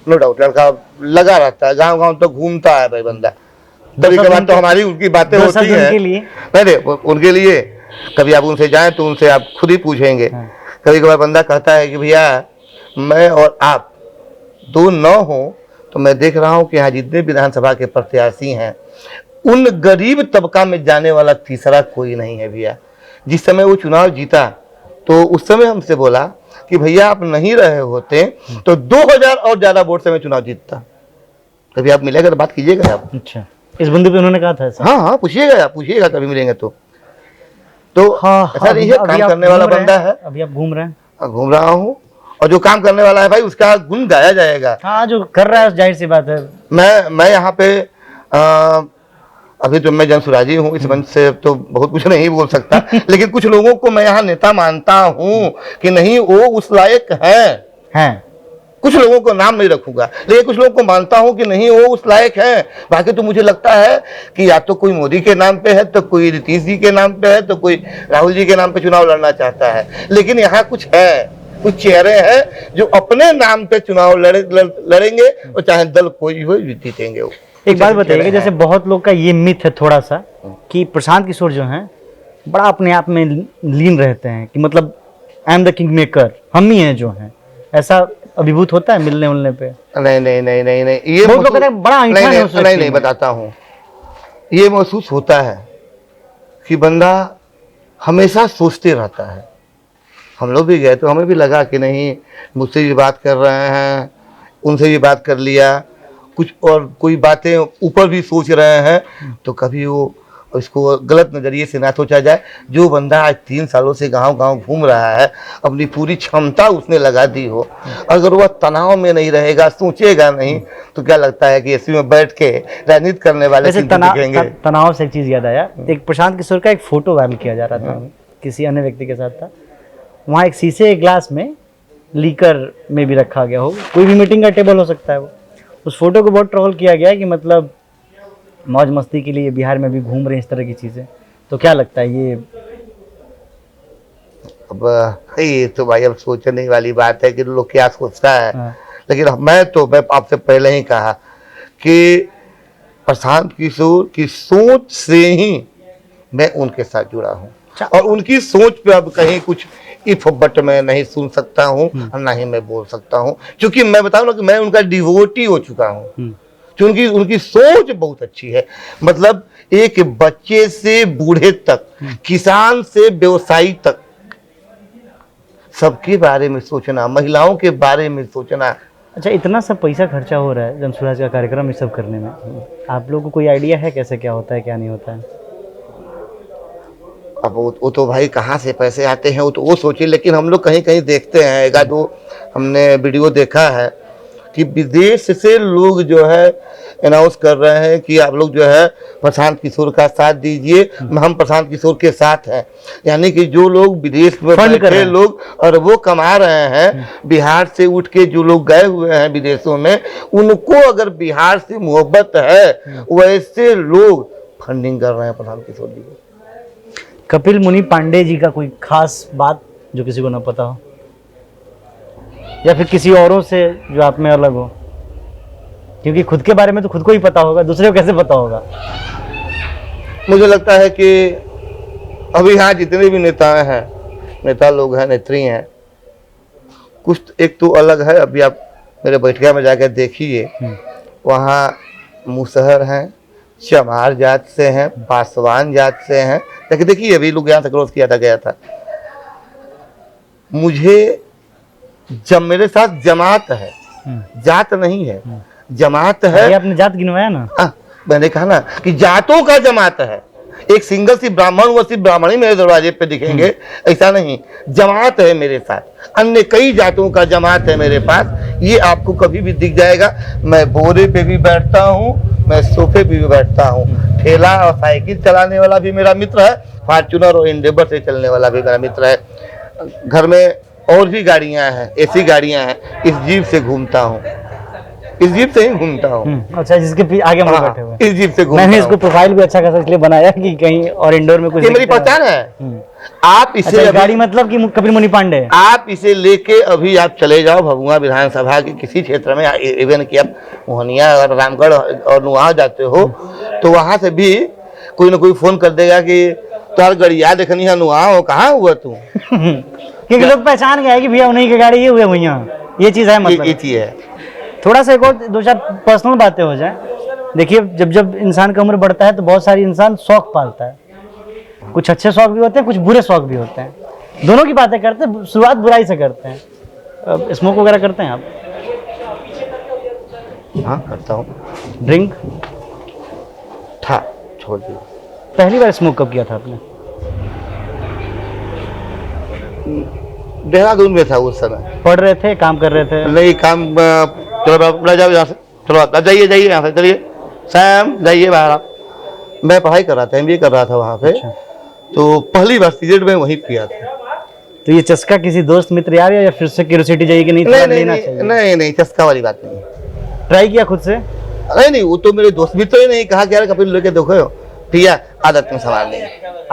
नो डाउट, लड़का लगा रहता है, गांव-गांव तो घूमता है भाई बंदा। कभी कभार तो हमारी उनकी बातें होती हैं, नहीं उनके लिए कभी आप उनसे जाएं तो उनसे आप खुद ही पूछेंगे। कभी कभार बंदा कहता है कि भैया मैं और आप 2 न हो तो मैं देख रहा हूँ कि यहाँ जितने विधानसभा के प्रत्याशी हैं उन गरीब तबका में जाने वाला तीसरा कोई नहीं है भैया। जिस समय वो चुनाव जीता तो उस समय हमसे बोला कि भैया आप नहीं रहे होते तो 2000 और ज्यादा वोट से मैं चुनाव जीतता। कभी आप मिलेगा तो बात कीजिएगा आप। अच्छा, इस बंदे पे उन्होंने कहा था ऐसा? हाँ, पूछिएगा कभी मिलेंगे तो हाँ, ऐसा नहीं है, काम करने वाला बंदा है। अभी आप घूम रहे हैं? घूम रहा हूँ, और जो काम करने वाला है भाई उसका गुण गाया जाएगा। हाँ, जो कर रहा है जाहिर सी बात है। मैं यहाँ पे अभी तो मैं जनसुराजी हूँ, इस मंच से तो बहुत कुछ नहीं बोल सकता लेकिन कुछ लोगों को मैं यहाँ नेता मानता हूँ कि नहीं वो उस लायक हैं। कुछ लोगों को नाम नहीं रखूंगा, लेकिन कुछ लोगों को मानता हूं कि नहीं वो उस लायक है। बाकी तो मुझे लगता है कि या तो कोई मोदी के नाम पे है, तो कोई नीतीश जी के नाम पे है, तो कोई राहुल जी के नाम पे चुनाव लड़ना चाहता है। लेकिन यहाँ कुछ कुछ चेहरे हैं जो अपने नाम पे चुनाव लड़ेंगे और चाहे दल कोई हो जीतेंगे वो। एक बात बताइए, जैसे बहुत लोग का ये मिथ है थोड़ा सा कि प्रशांत किशोर जो हैं बड़ा अपने आप में लीन रहते हैं कि मतलब I am the king maker, हम ही हैं जो हैं, ऐसा अभिभूत होता है मिलने उलने पे? नहीं नहीं नहीं नहीं नहीं, ये बहुत लोग कहते हैं बड़ा ऐंठन है उस नहीं व्यक्ति नहीं में। बताता हूँ। ये महसूस होता है कि बंदा हमेशा सोचते रहता है। हम लोग भी गए तो हमें भी लगा कि नहीं, मुझसे ये बात कर रहे हैं, उनसे ये बात कर लिया, कुछ और कोई बातें ऊपर भी सोच रहे हैं, तो कभी वो इसको गलत नज़रिए से ना सोचा जाए। जो बंदा आज 3 सालों से गांव गांव घूम रहा है, अपनी पूरी क्षमता उसने लगा दी हो, अगर वह तनाव में नहीं रहेगा, सोचेगा नहीं, तो क्या लगता है कि एसी में बैठ के राजनीति करने वाले वैसे दिखेंगे। तनाव से एक चीज़ याद आया, एक प्रशांत किशोर का एक फोटो वायरल किया जा रहा था, किसी अन्य व्यक्ति के साथ था। वहाँ एक शीशे के ग्लास में लीकर में भी रखा गया हो, कोई भी मीटिंग का टेबल हो सकता है वो। उस फोटो को बहुत ट्रोल किया गया है कि मतलब मौज मस्ती के लिए बिहार में भी घूम रहे हैं इस तरह की चीज़ें। तो क्या लगता है ये? अब ये तो भाई अब सोचने वाली बात है कि लोग क्या सोचता है। हाँ। लेकिन मैं आपसे पहले ही कहा कि प्रशांत किशोर की सोच से ही मैं उनके साथ जुड़ा हूँ, और उनकी सोच पे अब कहीं कुछ इफ बट मैं नहीं सुन सकता हूँ और ना ही मैं बोल सकता हूँ, क्योंकि मैं बताऊँ ना कि मैं उनका डिवोटी हो चुका हूँ। क्योंकि उनकी सोच बहुत अच्छी है। मतलब एक बच्चे से बूढ़े तक, किसान से व्यवसायी तक, सबके बारे में सोचना, महिलाओं के बारे में सोचना। अच्छा, इतना सब पैसा खर्चा हो रहा है जनसुराज का कार्यक्रम ये सब करने में, आप लोगों को कोई आइडिया है कैसे क्या होता है क्या नहीं होता है? अब वो तो भाई कहाँ से पैसे आते हैं वो सोचिए, लेकिन हम लोग कहीं कहीं देखते हैं, एक आध वो हमने वीडियो देखा है कि विदेश से लोग जो है अनाउंस कर रहे हैं कि आप लोग जो है प्रशांत किशोर का साथ दीजिए, हम प्रशांत किशोर के साथ हैं। यानी कि जो लोग विदेश में बैठे लोग और वो कमा रहे हैं, बिहार से उठ के जो लोग गए हुए हैं विदेशों में, उनको अगर बिहार से मोहब्बत है, वैसे लोग फंडिंग कर रहे हैं प्रशांत किशोर जी को। कपिल मुनि पांडे जी का कोई खास बात जो किसी को ना पता हो, या फिर किसी औरों से जो आप में अलग हो? क्योंकि खुद के बारे में तो खुद को ही पता होगा, दूसरे को कैसे पता होगा? मुझे लगता है कि अभी यहाँ जितने भी नेता लोग हैं, नेत्री हैं, कुछ एक तो अलग है। अभी आप मेरे बैठका में जाकर देखिए, वहाँ मुसहर हैं, चमार जात से हैं, पासवान जात से हैं। लेकिन देखिए अभी लोग यहाँ से क्रॉस किया था गया था। मुझे जब मेरे साथ जमात है, जात नहीं है, जमात है। आपने जात गिनवाया ना? मैंने कहा ना कि जातों का जमात है। एक सिंगल सी ब्राह्मण व सिर्फ ब्राह्मण ही मेरे दरवाजे पे दिखेंगे, ऐसा नहीं। जमात है मेरे साथ, अन्य कई जातों का जमात है मेरे पास। ये आपको कभी भी दिख जाएगा। मैं बोरे पे भी बैठता हूँ, मैं सोफे पे भी बैठता हूँ। ठेला और साइकिल चलाने वाला भी मेरा मित्र है, फॉर्च्यूनर और एंडेवर से चलने वाला भी मेरा मित्र है। घर में और भी गाड़ियाँ हैं, ऐसी गाड़ियाँ हैं। इस जीप से घूमता हूँ, इस जीप से ही घूमता हूँ। अच्छा, जिसके आगे हम बैठे हुए, इस जीप से घूमता मैंने हूँ। इसको प्रोफाइल भी अच्छा खासा इसलिए बनाया कि कहीं और इंडोर में कुछ ये मेरी पहचान है। आप इसे अच्छा, गाड़ी मतलब कि कपिल मुनि पांडे, आप इसे लेके अभी आप चले जाओ भभुआ विधानसभा के किसी क्षेत्र में, इवन कि आप मोहनिया और रामगढ़ और नुआ जाते हो, तो वहां से भी कोई ना कोई फोन कर देगा कि तार गड़िया देखनी है, नुआ हो, कहाँ हुआ तू? क्योंकि लोग पहचान गए कि भैया उन्हीं की गाड़ी ये हुए भैया, ये चीज है। मतलब ये चीज है। थोड़ा सा एक और 2-4 पर्सनल बातें हो जाए। देखिए, जब इंसान की उम्र बढ़ता है तो बहुत सारी इंसान शौक पालता है। कुछ अच्छे शौक भी होते हैं, कुछ बुरे शौक भी होते हैं। दोनों की बातें करते हैं। शुरुआत बुराई से करते हैं। स्मोक वगैरह करते हैं आप? हाँ, करता हूँ। ड्रिंक था, छोड़ दिया। पहली बार स्मोक कब किया था आपने? देहरादून में था उस समय। पढ़ रहे थे, काम कर रहे थे? नहीं, काम। चलो आप जाओ यहाँ से, चलो आप जाइए यहाँ से, चलिए सैम जाइए बाहर आप। मैं पढ़ाई कर रहा था, MBA कर रहा था वहाँ पे। अच्छा। तो पहली बार सिगरेट में वहीं पिया था। तो ये चस्का किसी दोस्त मित्र यार, या फिर से क्यूरियोसिटी चाहिए कि नहीं लेना चाहिए? नहीं, चस्का वाली बात नहीं। ट्राई किया खुद से? नहीं, वो तो मेरे दोस्त मित्र ही नहीं कहा कि यार कपिल लेके देखो पिया, आदत में सवाल नहीं।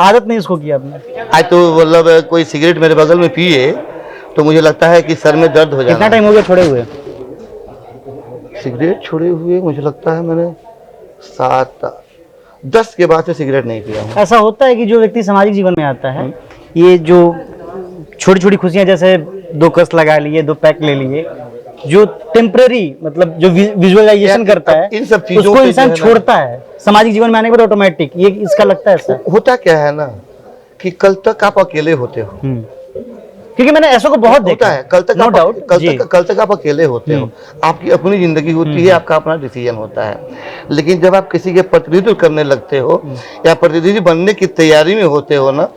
आदत नहीं उसको किया आपने? आज तो मतलब कोई सिगरेट मेरे बगल में पिए तो मुझे लगता है कि सर में दर्द हो जाए। कितना टाइम हो गया छोड़े हुए? सिगरेट छोड़े हुए मुझे लगता है मैंने 7-10 के बाद से सिगरेट नहीं पिया हूँ। ऐसा होता है कि जो व्यक्ति सामाजिक जीवन में आता है, ये जो छोटी छोटी खुशियां, जैसे 2 कस लगा लिए, 2 पैक ले लिए, जो टेम्पररी मतलब जो विजुअलाइजेशन करता है इन सब चीजों उसको पे जो इंसान है ना- छोड़ता है सामाजिक जीवन में आने के बाद ऑटोमेटिक, ये इसका लगता है ऐसा। होता क्या है ना कि कल तक आप अकेले होते हो, क्योंकि मैंने ऐसा को बहुत होता देखा है, कल तक नो आप डाउट कल तक आप अकेले होते हो, आपकी अपनी जिंदगी होती है, आपका अपना डिसीजन होता है। लेकिन जब आप किसी के प्रतिनिधित्व करने लगते हो या प्रतिनिधि बनने की तैयारी में होते हो ना,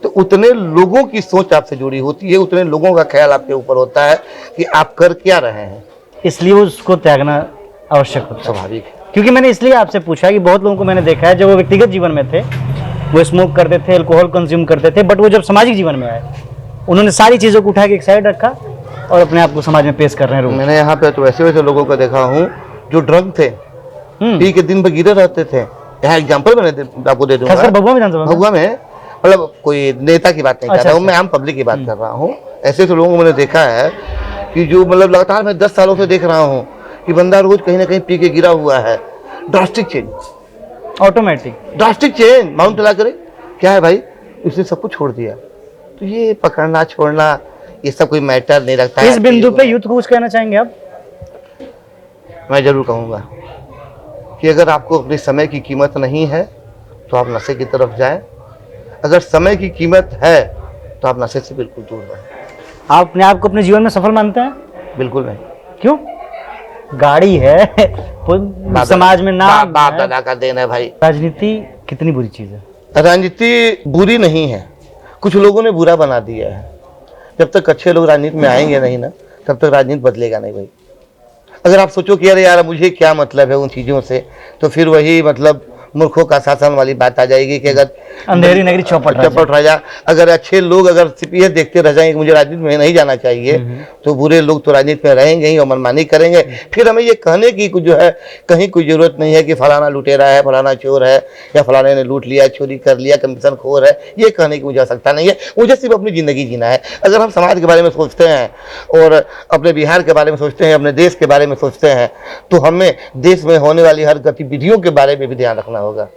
तो उतने लोगों की सोच आपसे जुड़ी होती है, उतने लोगों का ख्याल आपके ऊपर होता है कि आप कर क्या रहे हैं। इसलिए उसको त्यागना आवश्यक होता है। स्वाभाविक है। क्योंकि मैंने इसलिए आपसे पूछा कि बहुत लोगों को मैंने देखा है जब वो व्यक्तिगत जीवन में थे वो स्मोक करते थे, अल्कोहल कंज्यूम करते थे, बट वो जब सामाजिक जीवन में आए उन्होंने सारी चीज़ों को उठा के एक साइड रखा और अपने आप को समाज में पेश कर रहे हैं। मैंने यहाँ पे तो वैसे वैसे लोगों को देखा हूँ जो ड्रंक थे, पी के दिन भर गिरे रहते थे। यहाँ एग्जाम्पल मैंने आपको दे दूंगा, खासकर भगवा विधानसभा में। भगवा में, मतलब कोई नेता की बात नहीं कर अच्छा, रहा हूँ, अच्छा। मैं आम पब्लिक की बात कर रहा हूँ। ऐसे तो लोगों को मैंने देखा है कि जो मतलब लगातार मैं 10 सालों से देख रहा हूँ कि बंदा रोज कहीं ना कहीं पी के गिरा हुआ है। ड्रास्टिक चेंज, ड्रास्टिक चेंज माउंट ला करे क्या है भाई, उसने सब कुछ छोड़ दिया। तो ये पकड़ना छोड़ना ये सब कोई मैटर नहीं रखता है। इस बिंदु पे यूथ को कुछ कहना चाहेंगे आप? मैं जरूर कहूँगा कि अगर आपको अपने समय की कीमत नहीं है तो आप नशे की तरफ जाएं, अगर समय की कीमत है तो आप नशे से बिल्कुल दूर रहें। आप अपने आप को अपने जीवन में सफल मानते हैं? बिल्कुल नहीं। क्यों? गाड़ी है, समाज में नाम बाप है। दादा का देन है भाई। राजनीति कितनी बुरी चीज है? राजनीति बुरी नहीं है, कुछ लोगों ने बुरा बना दिया है। जब तक अच्छे लोग राजनीति में आएंगे नहीं ना, तब तक राजनीति बदलेगा नहीं भाई। अगर आप सोचो कि अरे यार मुझे क्या मतलब है उन चीज़ों से, तो फिर वही मतलब मूर्खों का शासन वाली बात आ जाएगी कि अगर अंधेरी नगरी चौपट राजा। अगर अच्छे लोग अगर सिर्फ ये देखते रह जाएंगे कि मुझे राजनीति में नहीं जाना चाहिए, तो बुरे लोग तो राजनीति में रहेंगे ही और मनमानी करेंगे। फिर हमें ये कहने की कुछ जो है कहीं कोई जरूरत नहीं है कि फलाना लुटेरा है, फलाना चोर है, या फलाने ने लूट लिया, चोरी कर लिया, कमीशन खोर है, ये कहने की मुझे आवश्यकता नहीं है। मुझे सिर्फ अपनी ज़िंदगी जीना है। अगर हम समाज के बारे में सोचते हैं और अपने बिहार के बारे में सोचते हैं, अपने देश के बारे में सोचते हैं, तो हमें देश में होने वाली हर गतिविधियों के बारे में भी ध्यान रखना होगा।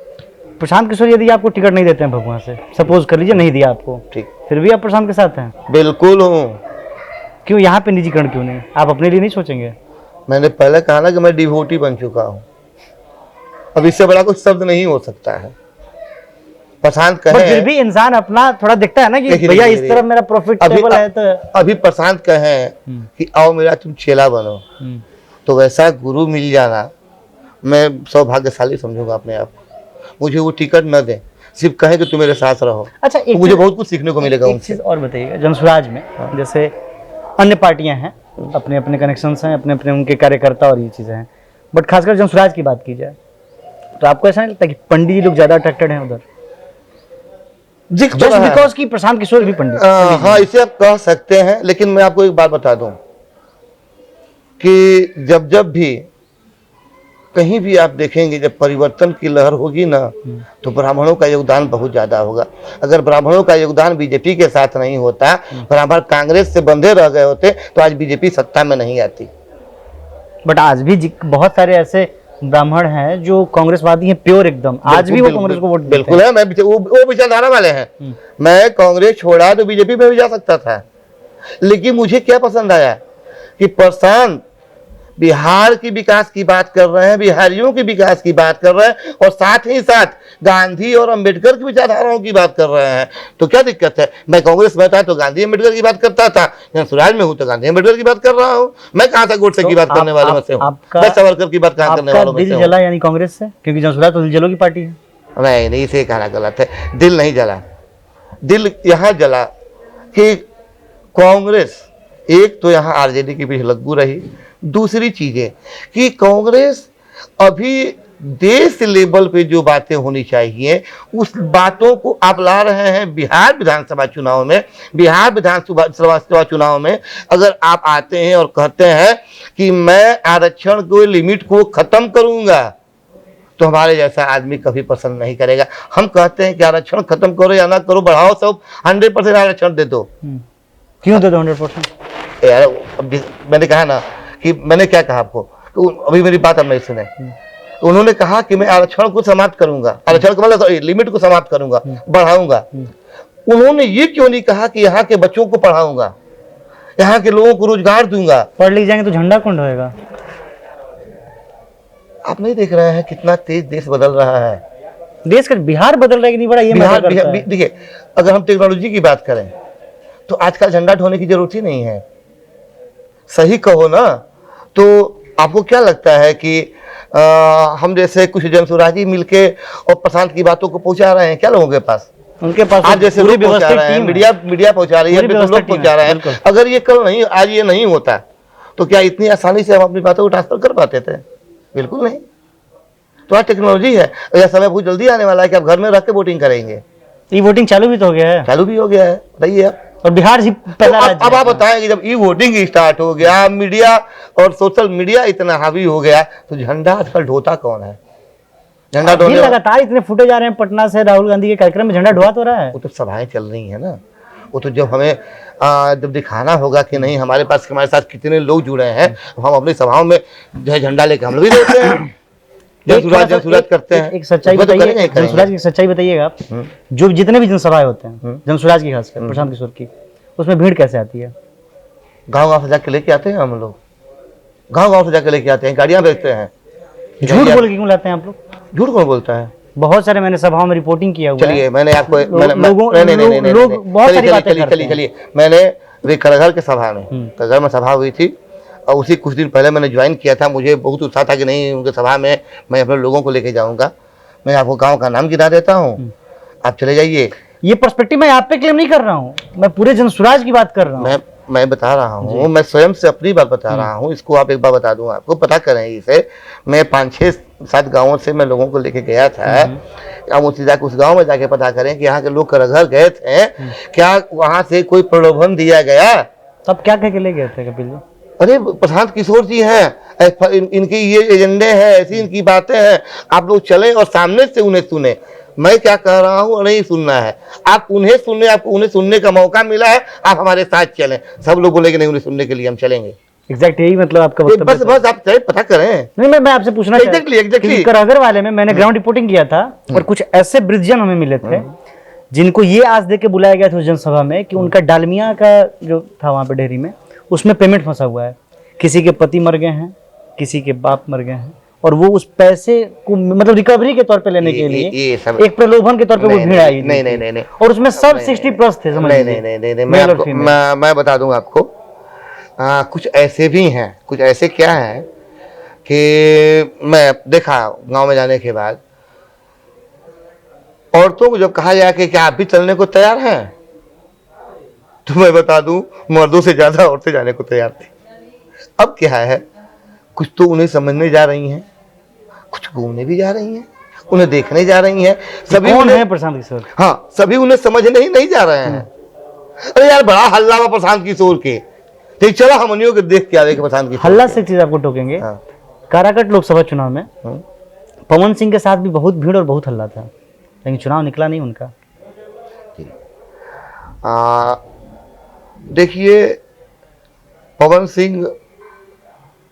प्रशांत किशोर यदि आपको टिकट नहीं देते हैं भगवान से, सपोज कर लीजिए नहीं दिया आपको, ठीक, फिर भी आप प्रशांत के साथ हैं? बिल्कुल हूँ। क्यों यहाँ पे निजीकरण क्यों नहीं? आप अपने लिए नहीं सोचेंगे? मैंने पहले कहा ना कि मैं डिवोटी बन चुका हूँ, अब इससे बड़ा कुछ शब्द नहीं हो सकता है। प्रशांत कहे, फिर भी इंसान अपना थोड़ा दिखता है ना कि भैया इस तरफ मेरा प्रॉफिटेबल है। तो अभी प्रशांत कहे कि आओ मेरा तुम चेला बनो, तो वैसा गुरु मिल जाना मैं सौभाग्यशाली समझूंगा अपने आप। मुझे वो टिकट न दे, सिर्फ कहे कि तुम मेरे साथ रहो। अच्छा, तो मुझे बहुत कुछ सीखने को मिलेगा एक उनसे। चीज और बताइएगा, जनसुराज में जैसे अन्य पार्टियां हैं, अपने अपने कनेक्शंस हैं, अपने अपने उनके कार्यकर्ता और ये चीजें हैं, बट खासकर जनसुराज की बात की जाए तो आपको ऐसा नहीं लगता कि पंडित जी लोग ज्यादा अट्रैक्टेड हैं उधर? जस्ट बिकॉज कि प्रशांत किशोर भी पंडित। हाँ, इसे आप कह सकते हैं, लेकिन मैं आपको एक बात बता दूं कि जब भी कहीं भी आप देखेंगे जब परिवर्तन की लहर होगी ना, तो ब्राह्मणों का योगदान बहुत ज्यादा होगा। अगर ब्राह्मणों का योगदान बीजेपी के साथ नहीं होता, ब्राह्मण कांग्रेस से बंधे रह गए होते, तो आज बीजेपी सत्ता में नहीं आती। बट आज भी बहुत सारे ऐसे ब्राह्मण हैं जो कांग्रेसवादी हैं, प्योर एकदम, आज भी वो कांग्रेस को वोट देते हैं। बिल्कुल है, मैं वो विचारधारा वाले हैं। मैं कांग्रेस छोड़ा तो बीजेपी में भी जा सकता था, लेकिन मुझे क्या पसंद आया कि प्रशांत बिहार की विकास की बात कर रहे हैं, बिहारियों के विकास की बात कर रहे हैं, और साथ ही साथ गांधी और अंबेडकर की विचारधाराओं की बात कर रहे हैं। तो क्या दिक्कत है? मैं कांग्रेस में था तो गांधी अंबेडकर की बात करता था, स्वराज में हूँ तो गांधी अंबेडकर की बात कर रहा हूँ। मैं कहाँ से गोडसे की बात करने वालों में से हूँ? मैं सावरकर की बात कहाँ करने वालों में से हूँ? दिल जला यानी कांग्रेस से? क्योंकि जनसुराज तो दिल जलो की पार्टी है। नहीं, इसे कहना गलत है। दिल नहीं जला, दिल यहाँ जला कि कांग्रेस एक तो यहाँ आरजेडी की पीछे लगू रही, दूसरी चीजें कि कांग्रेस अभी देश लेवल पे जो बातें होनी चाहिए उस बातों को आप ला रहे हैं बिहार विधानसभा चुनाव में। बिहार विधानसभा चुनाव में अगर आप आते हैं और कहते हैं कि मैं आरक्षण को लिमिट को खत्म करूंगा, तो हमारे जैसा आदमी कभी पसंद नहीं करेगा। हम कहते हैं कि आरक्षण खत्म करो या ना करो, बढ़ाओ, सब 100% आरक्षण दे दो। क्यों दे दो 100%? यार मैंने कहा ना कि मैंने क्या कहा आपको, तो अभी मेरी बात अब नहीं सुने। तो उन्होंने कहा कि मैं आरक्षण को समाप्त करूंगा, आरक्षण को मतलब लिमिट को समाप्त करूंगा, बढ़ाऊंगा। उन्होंने ये क्यों नहीं कहा कि यहाँ के बच्चों को पढ़ाऊंगा, यहाँ के लोगों को रोजगार दूंगा। पढ़ लिख जाएंगे तो झंडा कौन ढोएगा? आप नहीं देख रहे हैं कितना तेज देश बदल रहा है? देश का बिहार बदल रहा है कि नहीं बड़ा, ये बिहार मैटर करता है। देखिए, अगर हम टेक्नोलॉजी की बात करें तो आजकल झंडा ढोने की जरूरत ही नहीं है। सही कहो ना, तो आपको क्या लगता है कि हम जैसे कुछ जनसुराजी मिलके और प्रशांत की बातों को पहुंचा रहे हैं क्या लोगों के पास? उनके पास आज जैसे पूरी लोग पहुंचा व्यवस्थित रहे हैं, टीम मीडिया पहुंचा रही है, पूरी लोग व्यवस्थित टीम पहुंचा है, रहे हैं। बिल्कुल। अगर ये कल नहीं, आज ये नहीं होता तो क्या इतनी आसानी से हम अपनी बातों को ट्रांसफर कर पाते थे? बिल्कुल नहीं। तो आज टेक्नोलॉजी है, यह समय बहुत जल्दी आने वाला है कि आप घर में रह के वोटिंग करेंगे। ई वोटिंग चालू भी तो हो गया है, चालू भी हो गया है, बताइए आप। और बिहार ही तो पहला अब राज्य आप बताएं कि जब ई वोटिंग स्टार्ट हो गया, मीडिया और सोशल मीडिया इतना हावी हो गया, तो झंडा आजकल ढोता कौन है? झंडा अभी ढोने लगातार इतने फुटेज आ रहे हैं पटना से, राहुल गांधी के कार्यक्रम में झंडा ढोआ तो रहा है। वो तो सभाएं चल रही है ना, वो तो जब हमें जब दिखाना होगा कि नहीं हमारे साथ कितने लोग जुड़े हैं, हम अपनी सभाओं में जो है झंडा लेकर हम लोग भी देते हैं, जनसुराज करते हैं। एक सच्चाई उसमें तो बताइए, करेंगे, करेंगे। जनसुराज की सच्चाई बताइएगा आप। जो जितने भी जनसभाएं होते हैं जनसुराज की, खासकर प्रशांत किशोर की, उसमें भीड़ कैसे आती है? गाँव से जाके लेके आते हैं हम लोग, गाँव से जाके लेके आते हैं, गाड़ियां बेचते हैं। झूठ बोल के क्यों लाते हैं आप लोग? झूठ कौन बोलता है? बहुत सारे मैंने सभाओं में रिपोर्टिंग किया हुआ है। चलिए मैंने आपको लोग बहुत सारी बातें करते हैं। चलिए मैंने अभी करघर के सभा में, करघर में सभा हुई थी और उसी कुछ दिन पहले मैंने ज्वाइन किया था। मुझे बहुत उत्साह था कि नहीं उनके सभा में मैं अपने लोगों को लेके जाऊंगा। मैं आपको गांव का नाम गिरा देता हूँ, आप चले जाइए। ये पर्सपेक्टिव मैं आप पे क्लेम नहीं कर रहा हूँ, मैं पूरे जनसुराज की बात कर रहा हूँ। मैं बता रहा हूँ, मैं स्वयं से अपनी बात बता रहा हूँ। इसको आप एक बार बता दूं आपको, पता करें इसे। मैं 5-6-7 गाँवों से मैं लोगों को लेके गया था। अब उसी जाके उस गांव में जाके पता करें कि यहाँ के लोग करघर गए थे, क्या वहां से कोई प्रलोभन दिया गया? तब क्या कह के ले गए थे कपिल जी? अरे प्रशांत किशोर जी हैं, इनकी ये एजेंडे हैं, ऐसी इनकी बातें हैं, आप लोग चलें और सामने से उन्हें सुने। मैं क्या कह रहा हूँ नहीं सुनना है, आप उन्हें सुने, आपको उन्हें सुनने का मौका मिला है, आप हमारे साथ चलें। सब लोग बोले कि नहीं उन्हें सुनने के लिए हम चलेंगे। एग्जैक्ट यही मतलब आपका बस आप चाहे पता करें। नहीं मैं आपसे पूछना एग्जैक्टली करघर वाले में मैंने ग्राउंड रिपोर्टिंग किया था और कुछ ऐसे वृद्धजन हमें मिले थे जिनको ये आस दे के बुलाया गया था उस जनसभा में कि उनका डालमिया का जो था वहां पे डेयरी में, उसमें पेमेंट फंसा हुआ है। किसी के पति मर गए हैं, किसी के बाप मर गए हैं, और वो उस पैसे को मतलब रिकवरी के तौर पे लेने के लिए एक प्रलोभन के तौर पे वो भीड़ आई। नहीं और उसमें सब 60+ थे। नहीं, मैं बता दूंगा आपको। कुछ ऐसे भी हैं, कुछ ऐसे क्या हैं कि मैं देखा गांव में जाने के बाद औरतों को जब कहा जाए कि क्या आप भी चलने को तैयार हैं, तो मैं बता दूं मर्दों से ज्यादा औरतें जाने को तैयार थी। अब क्या है, कुछ तो उन्हें समझने जा रही हैं, कुछ घूमने भी जा रही हैं, उन्हें देखने जा रही हैं। सभी उन्हें प्रशांत किशोर, हाँ सभी उन्हें समझने ही नहीं जा रहे हैं। अरे यार बड़ा हल्ला हुआ प्रशांत किशोर के, तो चलो हमनियों के देख के आ रहे प्रशांत किशोर। हल्ला से चीज आपको टोकेंगे। हाँ। काराकट लोकसभा चुनाव में पवन सिंह के साथ भी बहुत भीड़ और बहुत हल्ला था, लेकिन चुनाव निकला नहीं उनका। देखिए पवन सिंह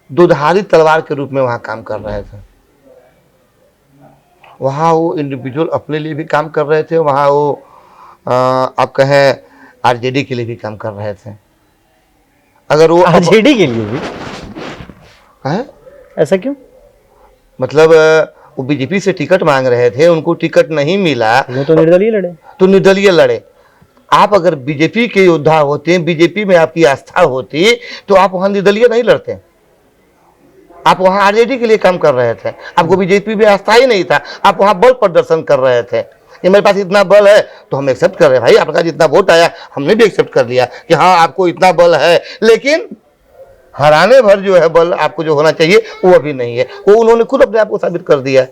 दुधारी तलवार के रूप में वहां काम कर रहे थे। वहां वो इंडिविजुअल अपने लिए भी काम कर रहे थे, वहां वो आप कहें आरजेडी के लिए भी काम कर रहे थे। अगर वो आरजेडी के लिए भी है, ऐसा क्यों? मतलब वो बीजेपी से टिकट मांग रहे थे, उनको टिकट नहीं मिला तो निर्दलीय लड़े। तो निर्दलीय लड़े। आप अगर बीजेपी के योद्धा होते, बीजेपी में आपकी आस्था होती, तो आप वहां निर्दलीय नहीं लड़ते। आप वहां आरजेडी के लिए काम कर रहे थे, आपको बीजेपी में आस्था ही नहीं था, आप वहां बल प्रदर्शन कर रहे थे कि मेरे पास इतना बल है तो हम एक्सेप्ट कर रहे हैं। भाई आपका जितना वोट आया हमने भी एक्सेप्ट कर लिया कि हाँ आपको इतना बल है, लेकिन हराने भर जो है बल आपको जो होना चाहिए वो अभी नहीं है। वो उन्होंने खुद अपने आप को साबित कर दिया।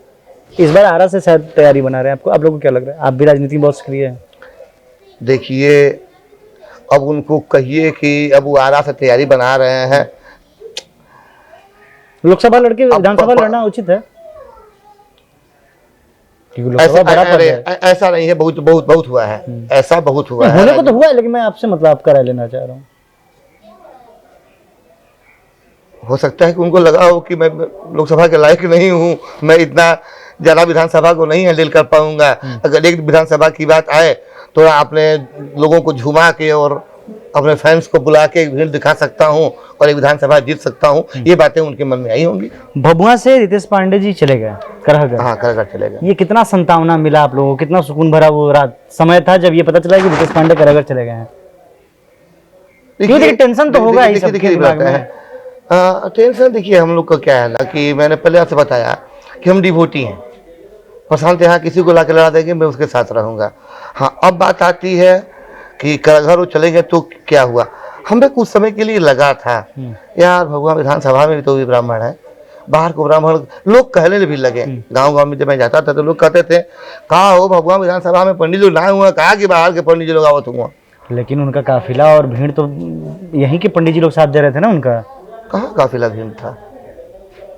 इस बार आरा से शायद तैयारी बना रहे हैं, आपको आप लोगों को क्या लग रहा है? आप भी राजनीति में बहुत सक्रिय हैं। देखिए अब उनको कहिए कि अब वो आरा से तैयारी बना रहे हैं। लोकसभा लड़के विधानसभा लड़ना उचित है, ऐसा नहीं है। बहुत हुआ है, ऐसा बहुत हुआ है। होने को तो हुआ है, लेकिन मैं आपसे मतलब आपका राय लेना चाह रहा हूँ। हो सकता है कि उनको लगा हो कि मैं लोकसभा के लायक नहीं हूँ, मैं इतना ज्यादा विधानसभा को नहीं हैंडल कर पाऊंगा। अगर एक विधानसभा की बात आए तो आपने लोगों को झुमा के और अपने फैंस को बुला के एक भीड़ दिखा सकता हूँ और एक विधानसभा जीत सकता हूँ, ये बातें उनके मन में आई होंगी। भभुआ से रितेश पांडे जी चले गए करहगढ़। हाँ, कर चलेगा। ये कितना संतावना मिला आप लोगों को, कितना सुकून भरा वो रात समय था जब ये पता चला कि रितेश पांडे करहगढ़ चले गए हैं? क्यों, देखिए टेंशन तो होगा ही सबके दिमाग में। टेंशन देखिए हम लोग का क्या है ना कि मैंने पहले आपसे बताया कि हम डिवोटी हैं। प्रशांत यहाँ किसी को ला के लड़ा देंगे, मैं उसके साथ रहूँगा। हाँ, अब बात आती है कि करहगढ़ वो चले गए तो क्या हुआ। हमें कुछ समय के लिए लगा था यार भगवा विधानसभा में भी तो भी ब्राह्मण है, बाहर को ब्राह्मण लोग कहने भी लगे। गांव में जब मैं जाता था तो लोग कहते थे कहा हो भगवा विधानसभा में पंडित लोग ना हुआ, कहा कि बाहर के पंडित जी लोग आवत हुआ। लेकिन उनका काफिला और भीड़ तो यहीं के पंडित जी लोग साथ दे रहे थे ना उनका। कहाँ काफिला भीड़ था,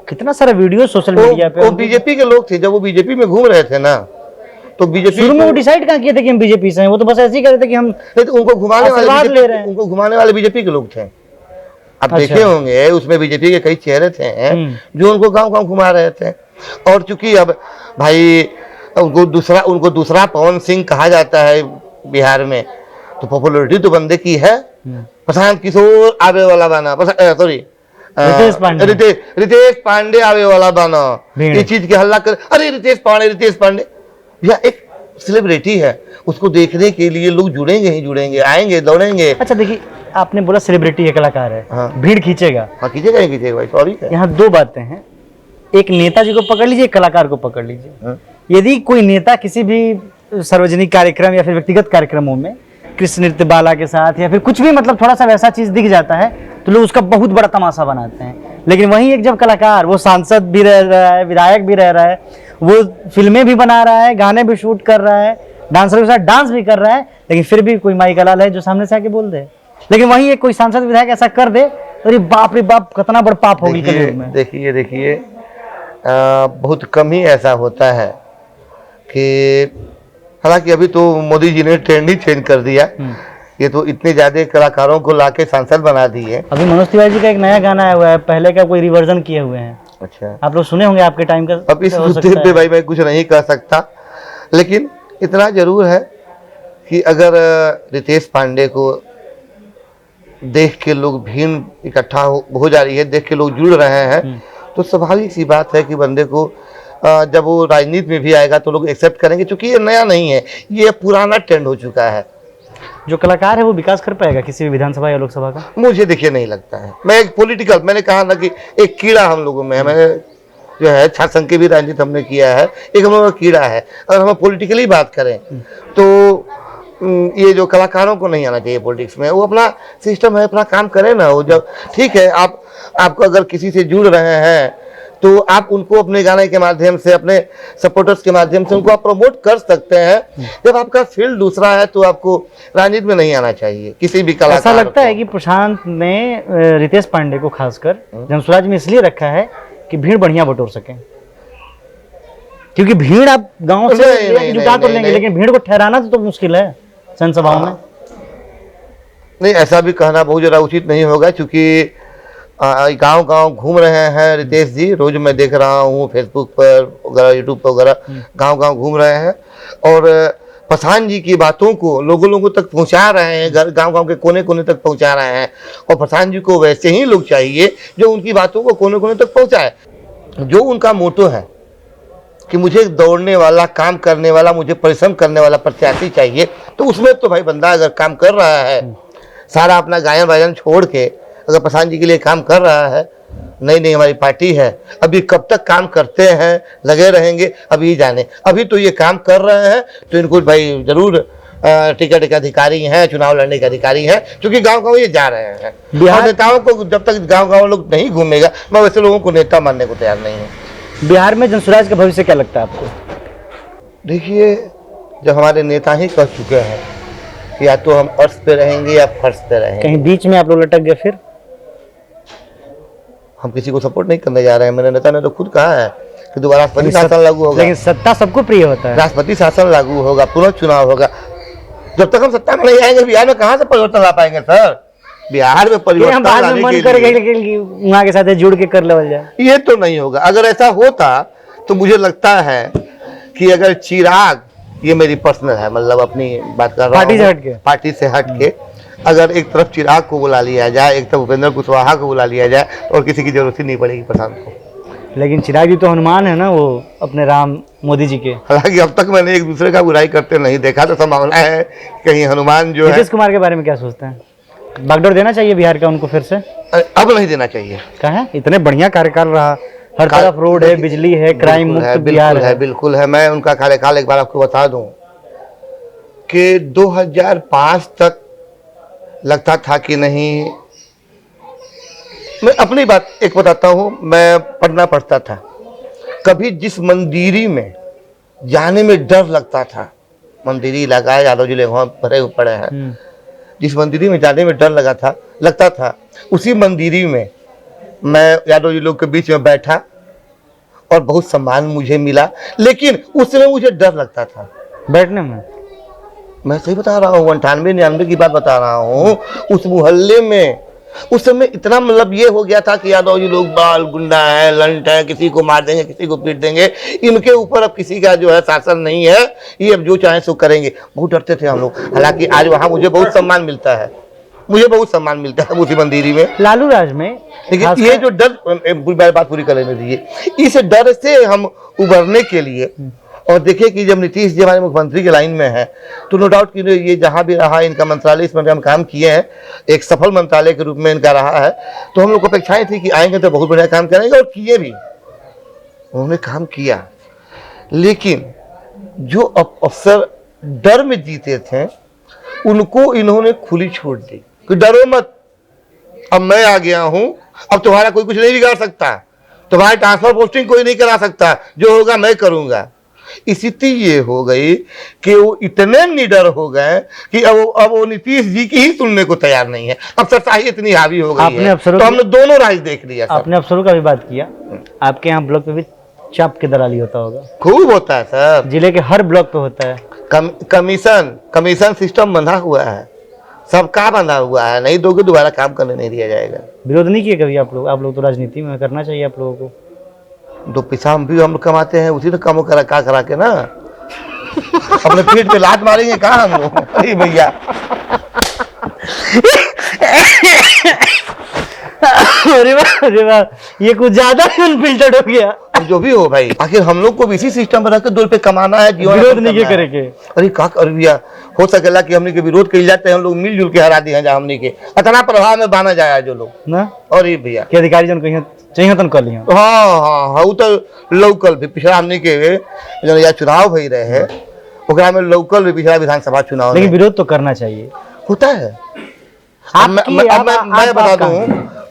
कितना सारा वीडियो सोशल मीडिया पे। वो बीजेपी के लोग थे, जब वो बीजेपी में घूम रहे थे ना तो बीजेपी शुरू में वो डिसाइड कहाँ किए थे कि हम बीजेपी से हैं? वो तो बस ऐसे ही कह रहे थे कि हम तो उनको घुमाने वाले ले रहे हैं। उनको घुमाने वाले बीजेपी के लोग थे। आप अच्छा। देखे होंगे उसमें बीजेपी के कई चेहरे थे जो उनको गांव-गांव घुमा रहे थे। और चूंकि अब भाई उनको दूसरा पवन सिंह कहा जाता है बिहार में, तो पॉपुलरिटी तो बंदे की है। प्रशांत किशोर आवे वाला बना, सॉरी रितेश पांडे आवे वाला बना, ये चीज के हल्ला कर, अरे रितेश पांडे या एक सेलिब्रिटी है, उसको देखने के लिए लोग जुड़ेंगे ही जुड़ेंगे, आएंगे दौड़ेंगे। अच्छा देखिए, आपने बोला सेलिब्रिटी है, कलाकार है। हाँ। भीड़ खींचेगा। हाँ, खींचेगा भाई, सॉरी। यहाँ दो बातें हैं, एक नेताजी को पकड़ लीजिए, एक कलाकार को पकड़ लीजिए। हाँ। यदि कोई नेता किसी भी सार्वजनिक कार्यक्रम या फिर व्यक्तिगत कार्यक्रमों में कृष्ण नृत्य बाला के साथ या फिर कुछ भी मतलब थोड़ा सा वैसा चीज दिख जाता है तो लोग उसका बहुत बड़ा तमाशा बनाते हैं। लेकिन वहीं एक जब कलाकार, वो सांसद भी रह रहा है, विधायक भी रह रहा है, वो फिल्में भी बना रहा है, गाने भी शूट कर रहा है, डांसर के साथ डांस भी कर रहा है, लेकिन फिर भी कोई माई कलाल है जो सामने से आके बोल दे। लेकिन वहीं एक कोई सांसद विधायक ऐसा कर दे तो अरे बाप कितना बड़ा पाप होगी कलयुग में। देखिए बहुत कम ही ऐसा होता है कि, हालांकि अभी तो मोदी जी ने ट्रेंड ही चेंज कर दिया। ये तो इतने ज्यादा कलाकारों को लाके सांसद बना दिए। अभी मनोज तिवारी जी का एक नया गाना आया हुआ है, पहले का कोई रिवर्जन किए हुए हैं। अच्छा, आप लोग सुने होंगे आपके टाइम का। अब इस मुद्दे पे भाई मैं कुछ नहीं कह सकता, लेकिन इतना जरूर है कि अगर रितेश पांडे को देख के लोग भीड़ इकट्ठा हो जा रही है, देख के लोग जुड़ रहे हैं, तो स्वाभाविक सी बात है कि बंदे को जब वो राजनीति में भी आएगा तो लोग एक्सेप्ट करेंगे, क्योंकि ये नया नहीं है, ये पुराना ट्रेंड हो चुका है। जो कलाकार है वो विकास कर पाएगा किसी भी विधानसभा या लोकसभा का? मुझे देखिए नहीं लगता है। मैं एक पॉलिटिकल, मैंने कहा ना कि एक कीड़ा हम लोगों में है, मैंने जो है छात्र संघ की भी राजनीति हमने किया है, एक हम लोगों का कीड़ा है। अगर हम पॉलिटिकली बात करें तो ये जो कलाकारों को नहीं आना चाहिए पॉलिटिक्स में, वो अपना सिस्टम है, अपना काम करें ना। वो जब ठीक है, आपको अगर किसी से जुड़ रहे हैं तो आप उनको अपने गाने के माध्यम से, अपने सपोर्टर्स के माध्यम से उनको आप प्रमोट कर सकते हैं। जब आपका फील्ड दूसरा है तो आपको राजनीति में नहीं आना चाहिए किसी भी कलाकार। ऐसा लगता है कि प्रशांत ने रितेश पांडे को खासकर जनसुराज में इसलिए रखा है कि भीड़ बढ़िया बटोर सके, क्योंकि भीड़ आप गांव से जुटा तो लेंगे, लेकिन भीड़ को ठहराना तो मुश्किल है जनसभाओं में। नहीं, ऐसा भी कहना बहुत ज्यादा उचित नहीं होगा, क्योंकि गांव-गांव घूम रहे हैं रितेश जी, रोज मैं देख रहा हूँ फेसबुक पर वगैरह, यूट्यूब पर वगैरह, गांव-गांव घूम रहे हैं और प्रशांत जी की बातों को लोगों तक पहुंचा रहे हैं, गांव-गांव के कोने-कोने तक पहुंचा रहे हैं। और प्रशांत जी को वैसे ही लोग चाहिए जो उनकी बातों को कोने-कोने तक पहुंचाए। जो उनका मोटो है कि मुझे दौड़ने वाला, काम करने वाला, मुझे परिश्रम करने वाला प्रत्याशी चाहिए, तो उसमें तो भाई बंदा अगर काम कर रहा है, सारा अपना गायन वायन छोड़ के अगर प्रशांत जी के लिए काम कर रहा है, नहीं हमारी पार्टी है, अभी कब तक काम करते हैं, लगे रहेंगे, अभी जाने। अभी तो ये काम कर रहे हैं तो इनको भाई जरूर टिकट के अधिकारी हैं, चुनाव लड़ने के अधिकारी हैं, क्योंकि गांव-गांव ये जा रहे हैं। बिहार नेताओं को जब तक गांव-गांव लोग नहीं घूमेगा, मैं वैसे लोगों को नेता मानने को तैयार नहीं हूँ। बिहार में जनसुराज का भविष्य क्या लगता है आपको? देखिए, जब हमारे नेता ही कह चुके हैं कि या तो हम अर्श पे रहेंगे या फर्श पे रहेंगे, कहीं बीच में आप लोग लटक गए, फिर हम किसी को सपोर्ट नहीं करने जा रहे हैं। मेरे नेता ने तो खुद कहा है कि दोबारा राष्ट्रपति शासन लागू होगा। लेकिन सत्ता सबको प्रिय होता है। राष्ट्रपति शासन लागू होगा, पुनः चुनाव होगा। जब तक हम सत्ता में नहीं आएंगे, बिहार में कहाँ से परिवर्तन ला पाएंगे सर? बिहार में परिवर्तन लाने के लिए वहाँ के साथ जुड़ के कर लेवल जाए, ये तो नहीं होगा। अगर ऐसा होता तो मुझे लगता है कि अगर चिराग, ये मेरी पर्सनल है, मतलब अपनी बात कर रहा हूँ, पार्टी से हट के अगर एक तरफ चिराग को बुला लिया जाए, एक तरफ उपेंद्र कुशवाहा को बुला लिया जाए, तो और किसी की जरूरत ही नहीं पड़ेगी प्रशांत को। लेकिन चिराग जी तो हनुमान है ना, वो अपने राम मोदी जी के। हालांकि अब तक मैंने एक दूसरे का बुराई करते नहीं देखा, तो संभावना है कहीं हनुमान जो है। नीतीश कुमार के बारे में क्या सोचते हैं? बागडोर देना चाहिए बिहार का उनको फिर से? अब नहीं देना चाहिए। कहा इतने बढ़िया कार्यकाल रहा, हर तरफ रोड है, बिजली है, क्राइम मुक्त बिहार है। बिल्कुल है। मैं उनका कार्यकाल एक बार आपको बता दूं कि 2005 तक लगता था कि नहीं, मैं अपनी बात एक बताता हूं, मैं पढ़ना पड़ता था, कभी जिस मंदिरी में जाने में डर लगता था, मंदिरी इलाका है, यादव जिले वहाँ भरे पड़े हैं, जिस मंदिरी में जाने में डर लगता था, उसी मंदिरी में मैं यादव जी लोग के बीच में बैठा और बहुत सम्मान मुझे मिला, लेकिन उस समय मुझे डर लगता था बैठने में। मैं सही बता रहा हूँ, 98-99 की बात बता रहा हूँ। उस मोहल्ले में उस समय इतना मतलब ये हो गया था कि यादव जी लोग बाल गुंडा है, लंट है, किसी को मार देंगे, किसी को पीट देंगे, इनके ऊपर अब किसी का जो है शासन नहीं है, ये अब जो चाहे सो करेंगे। बहुत डरते थे हम लोग। हालांकि आज वहाँ मुझे बहुत सम्मान मिलता है, मुझे बहुत सम्मान मिलता है उसी मंदिरी में, लालू राज में। लेकिन ये जो डर, बात पूरी कर लेने दीजिए, इस डर से हम उभरने के लिए, और देखिए कि जब नीतीश जी हमारे मुख्यमंत्री के लाइन में है, तो नो डाउट कि ये जहाँ भी रहा, इनका मंत्रालय इसमें हम काम किए हैं, एक सफल मंत्रालय के रूप में इनका रहा है, तो हम लोग को अपेक्षाएं थी कि आएंगे तो बहुत बढ़िया काम करेंगे, और किए भी, उन्होंने काम किया। लेकिन जो अफसर डर में जीते थे, उनको इन्होंने खुली छूट दी कि डरो मत, अब मैं आ गया हूं, अब तुम्हारा कोई कुछ नहीं बिगाड़ सकता, तुम्हारी ट्रांसफर पोस्टिंग कोई नहीं करा सकता, जो होगा मैं करूंगा। स्थिति ये हो गई कि वो इतने निडर हो गए कि अब वो नीतीश जी की ही सुनने को तैयार नहीं है। अफसरशाही इतनी हावी हो गई है, तो हमने दोनों राज देख लिया। आपने अफसरों का भी बात किया, आपके यहाँ ब्लॉक पे भी चाप के दलाली होता होगा? खूब होता है सर, जिले के हर ब्लॉक पे होता है। कमीशन सिस्टम बंधा हुआ है, सबका बंधा हुआ है, नहीं दोगे दोबारा काम करने नहीं दिया जाएगा। विरोध नहीं किए कभी आप लोग? आप लोग तो राजनीति में, करना चाहिए आप लोगों को। दो पैसा हम भी हम कमाते हैं, उसी तो काम करा के ना अपने पेट पे लात मारेंगे कहाँ हम लोग? अरे भैया अरे वाह, ये कुछ ज्यादा अनफिल्टर्ड हो गया। अब जो भी हो भाई, आखिर हम लोग को भी इसी सिस्टम पर रखकर 2 रुपए कमाना है, जीवन विरोध नहीं करेंगे। अरे का कर भैया, हो सकेला कि हमने के विरोध कर जाते हैं, हम लोग मिलजुल के हरा दिए हैं, जहाँ हमने के इतना प्रभाव में बाना जाया जो लोग ना। और ये भैया के अधिकारी जन कहीं चाहिए तन कर लिया। हाँ, वो तो लोकल भी पिछड़ा हमने के जन या चुनाव भई रहे हैं, ओकरा में लोकल भी पिछड़ा विधानसभा चुनाव, लेकिन विरोध तो करना चाहिए, होता है।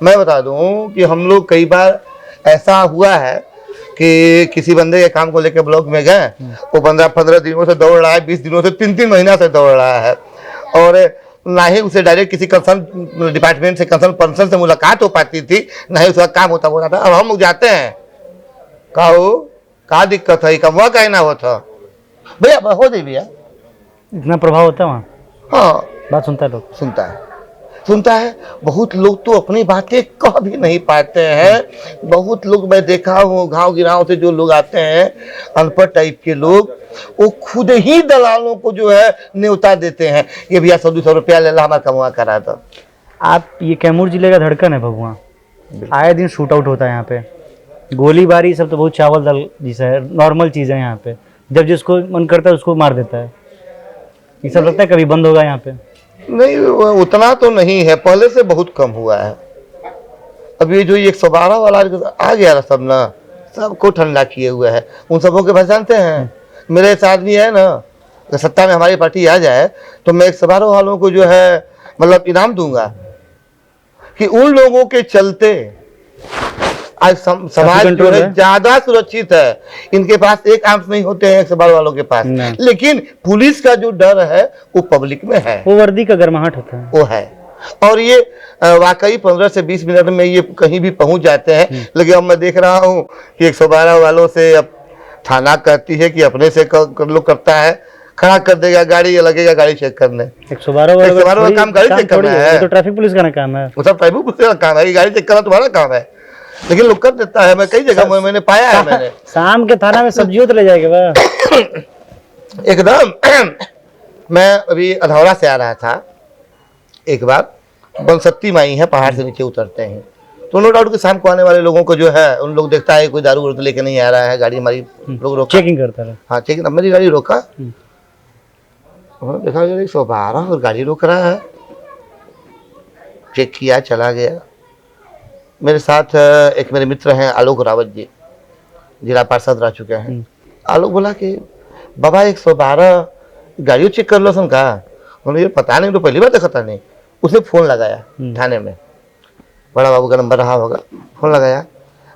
मैं बता दूं कि हम लोग कई बार ऐसा हुआ है कि किसी बंदे के काम को लेकर ब्लॉक में गए, वो 15 दिनों से दौड़ रहा है, 20 दिनों से 3 महीना से दौड़ रहा है, और ना ही उसे डायरेक्ट किसी कंसर्न डिपार्टमेंट से, कंसर्न पर्सन से मुलाकात हो पाती थी, ना ही उसका काम होता था। अब हम लोग जाते हैं, का दिक्कत है, कमवा का ना होता भैया, हो जाए भैया, इतना प्रभाव होता है वहाँ। हाँ, बात सुनता है, लोग सुनता है। बहुत लोग तो अपनी बातें कह भी नहीं पाते हैं। बहुत लोग मैं देखा हूँ, गांव गिराव से जो लोग आते हैं, अनपढ़ टाइप के लोग, वो खुद ही दलालों को जो है न्योता देते हैं, ये भैया 100-200 रुपया ले ला, हमारा कमवा करा दो। आप, ये कैमूर जिले का धड़कन है भगवान, आए दिन शूट आउट होता है यहाँ पे, गोलीबारी सब तो बहुत चावल दाल जैसा है, नॉर्मल चीज़ है यहाँ पे, जब जिसको मन करता है उसको मार देता है। ये सब लगता है कभी बंद होगा यहाँ पे? नहीं, उतना तो नहीं है, पहले से बहुत कम हुआ है। अब ये जो 112 वाला आ गया ना, सब ना, सबको ठंडा किए हुए है। उन सबों के पास जानते हैं, मेरे ऐसा आदमी है ना, अगर सत्ता में हमारी पार्टी आ जाए तो मैं 112 वालों को जो है मतलब इनाम दूंगा कि उन लोगों के चलते आज समाज जो है ज्यादा सुरक्षित है। इनके पास एक आर्म्स नहीं होते हैं 112 वालों के पास, लेकिन पुलिस का जो डर है वो पब्लिक में है, वो वर्दी का गर्माहट होता है, वो है। और ये वाकई 15 से 20 मिनट में ये कहीं भी पहुंच जाते हैं। लेकिन अब मैं देख रहा हूँ कि 112 वालों से अब थाना कहती है कि अपने से लोग करता है, खड़ा कर देगा गाड़ी, लगेगा गाड़ी चेक करने। 112 वाला काम गाड़ी चेक करना है, तो ट्रैफिक पुलिस का काम है, वो सब ट्रैफिक पुलिस का काम है, गाड़ी चेक करना तुम्हारा काम है, लेकिन लोग कर देता है। मैं कई जगह मैंने पाया है, मैंने शाम के थाना में सब्जियों तो ले जाएगा एकदम। मैं अभी अधौरा से आ रहा था, एक बार बनसत्ती माई है, पहाड़ से नीचे उतरते हैं तो नो डाउट कि शाम को आने वाले लोगों को जो है उन लोग देखता है कोई दारू वोरू लेके नहीं आ रहा है, गाड़ी हमारी लोग रोका, चेकिंग करता है। हाँ चेकिंग, मेरी गाड़ी रोका, देखा 112 और गाड़ी रोक रहा है, चेक किया, चला गया। मेरे साथ एक मेरे मित्र हैं आलोक रावत जी, जिला पार्षद रह चुके हैं। आलोक बोला कि बाबा 112 गाड़ियों चेक कर लो सन कहा, उन्होंने ये पता नहीं, तो पहली बार देखा था नहीं। उसे फोन लगाया थाने में, बड़ा बाबू का नंबर रहा होगा, फोन लगाया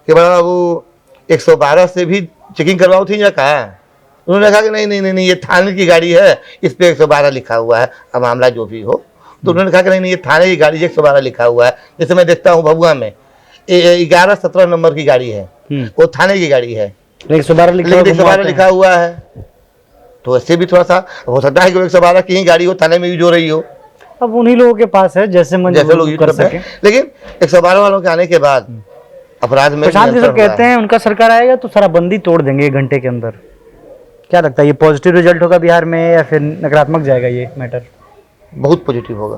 कि बड़ा बाबू 112 से भी चेकिंग करवाओ थी या कहा। उन्होंने कहा कि नहीं नहीं नहीं ये थाने की गाड़ी है, इस पे 112 लिखा हुआ है, अब मामला जो भी हो। तो उन्होंने कहा कि नहीं नहीं ये थाने की गाड़ी 112 लिखा हुआ है। जैसे मैं देखता हूँ भभुआ में 11-17 नंबर की गाड़ी है, वो थाने की गाड़ी है, 112 लिखा हुआ है। तो ऐसे भी थोड़ा सा हो सकता है कि 112 की ही गाड़ी हो, थाने में भी जो रही हो। अब उन्हीं लोगों के पास है जैसे मन जैसे लोग कर सके। लेकिन 112 वालों के आने के बाद अपराध में प्रशांत किशोर कहते हैं उनका सरकार आएगा तो शराबबंदी तोड़ देंगे 1 घंटे के अंदर। क्या लगता है ये पॉजिटिव रिजल्ट होगा बिहार में या फिर नकारात्मक जाएगा ये मैटर? बहुत पॉजिटिव होगा।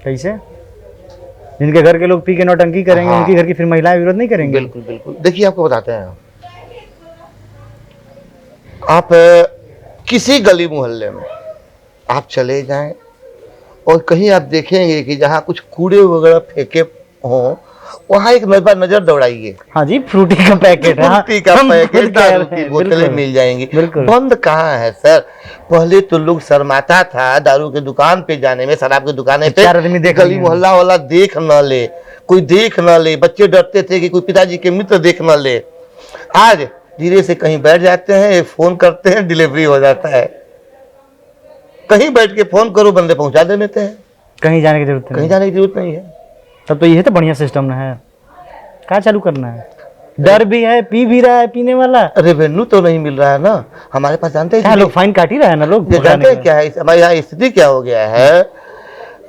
कैसे? जिनके घर के लोग पी के नौटंकी करेंगे, उनकी घर की फिर महिलाएं विरोध नहीं करेंगे? बिल्कुल बिल्कुल। देखिए आपको बताते हैं, आप किसी गली मोहल्ले में आप चले जाएं और कहीं आप देखेंगे कि जहाँ कुछ कूड़े वगैरह फेंके हों, वहाँ एक नजर दौड़ाइए। हाँ जी, फ्रूटी का पैकेट है, फ्रूटी का पैकेट, दारू की बोतलें मिल जाएंगी। बंद कहाँ है सर? पहले तो लोग शर्माता था दारू के दुकान पे जाने में, शराब की दुकान पे, गली मोहल्ला वाला देख न ले, कोई देख न ले, बच्चे डरते थे कि कोई पिताजी के मित्र देख न ले। आज धीरे से कहीं बैठ जाते हैं, एक फोन करते हैं, डिलीवरी हो जाता है। कहीं बैठ के फोन करो, बंदे पहुंचा देते हैं, कहीं जाने की जरूरत नहीं है। तब तो ये तो बढ़िया सिस्टम है। क्या चालू करना है? डर भी है, पी भी रहा है पीने वाला, रेवेन्यू तो नहीं मिल रहा है ना हमारे पास। जानते हैं लोग फाइन काट ही रहा है ना लोग। जानते हैं क्या है हमारे यहाँ स्थिति क्या हो गया है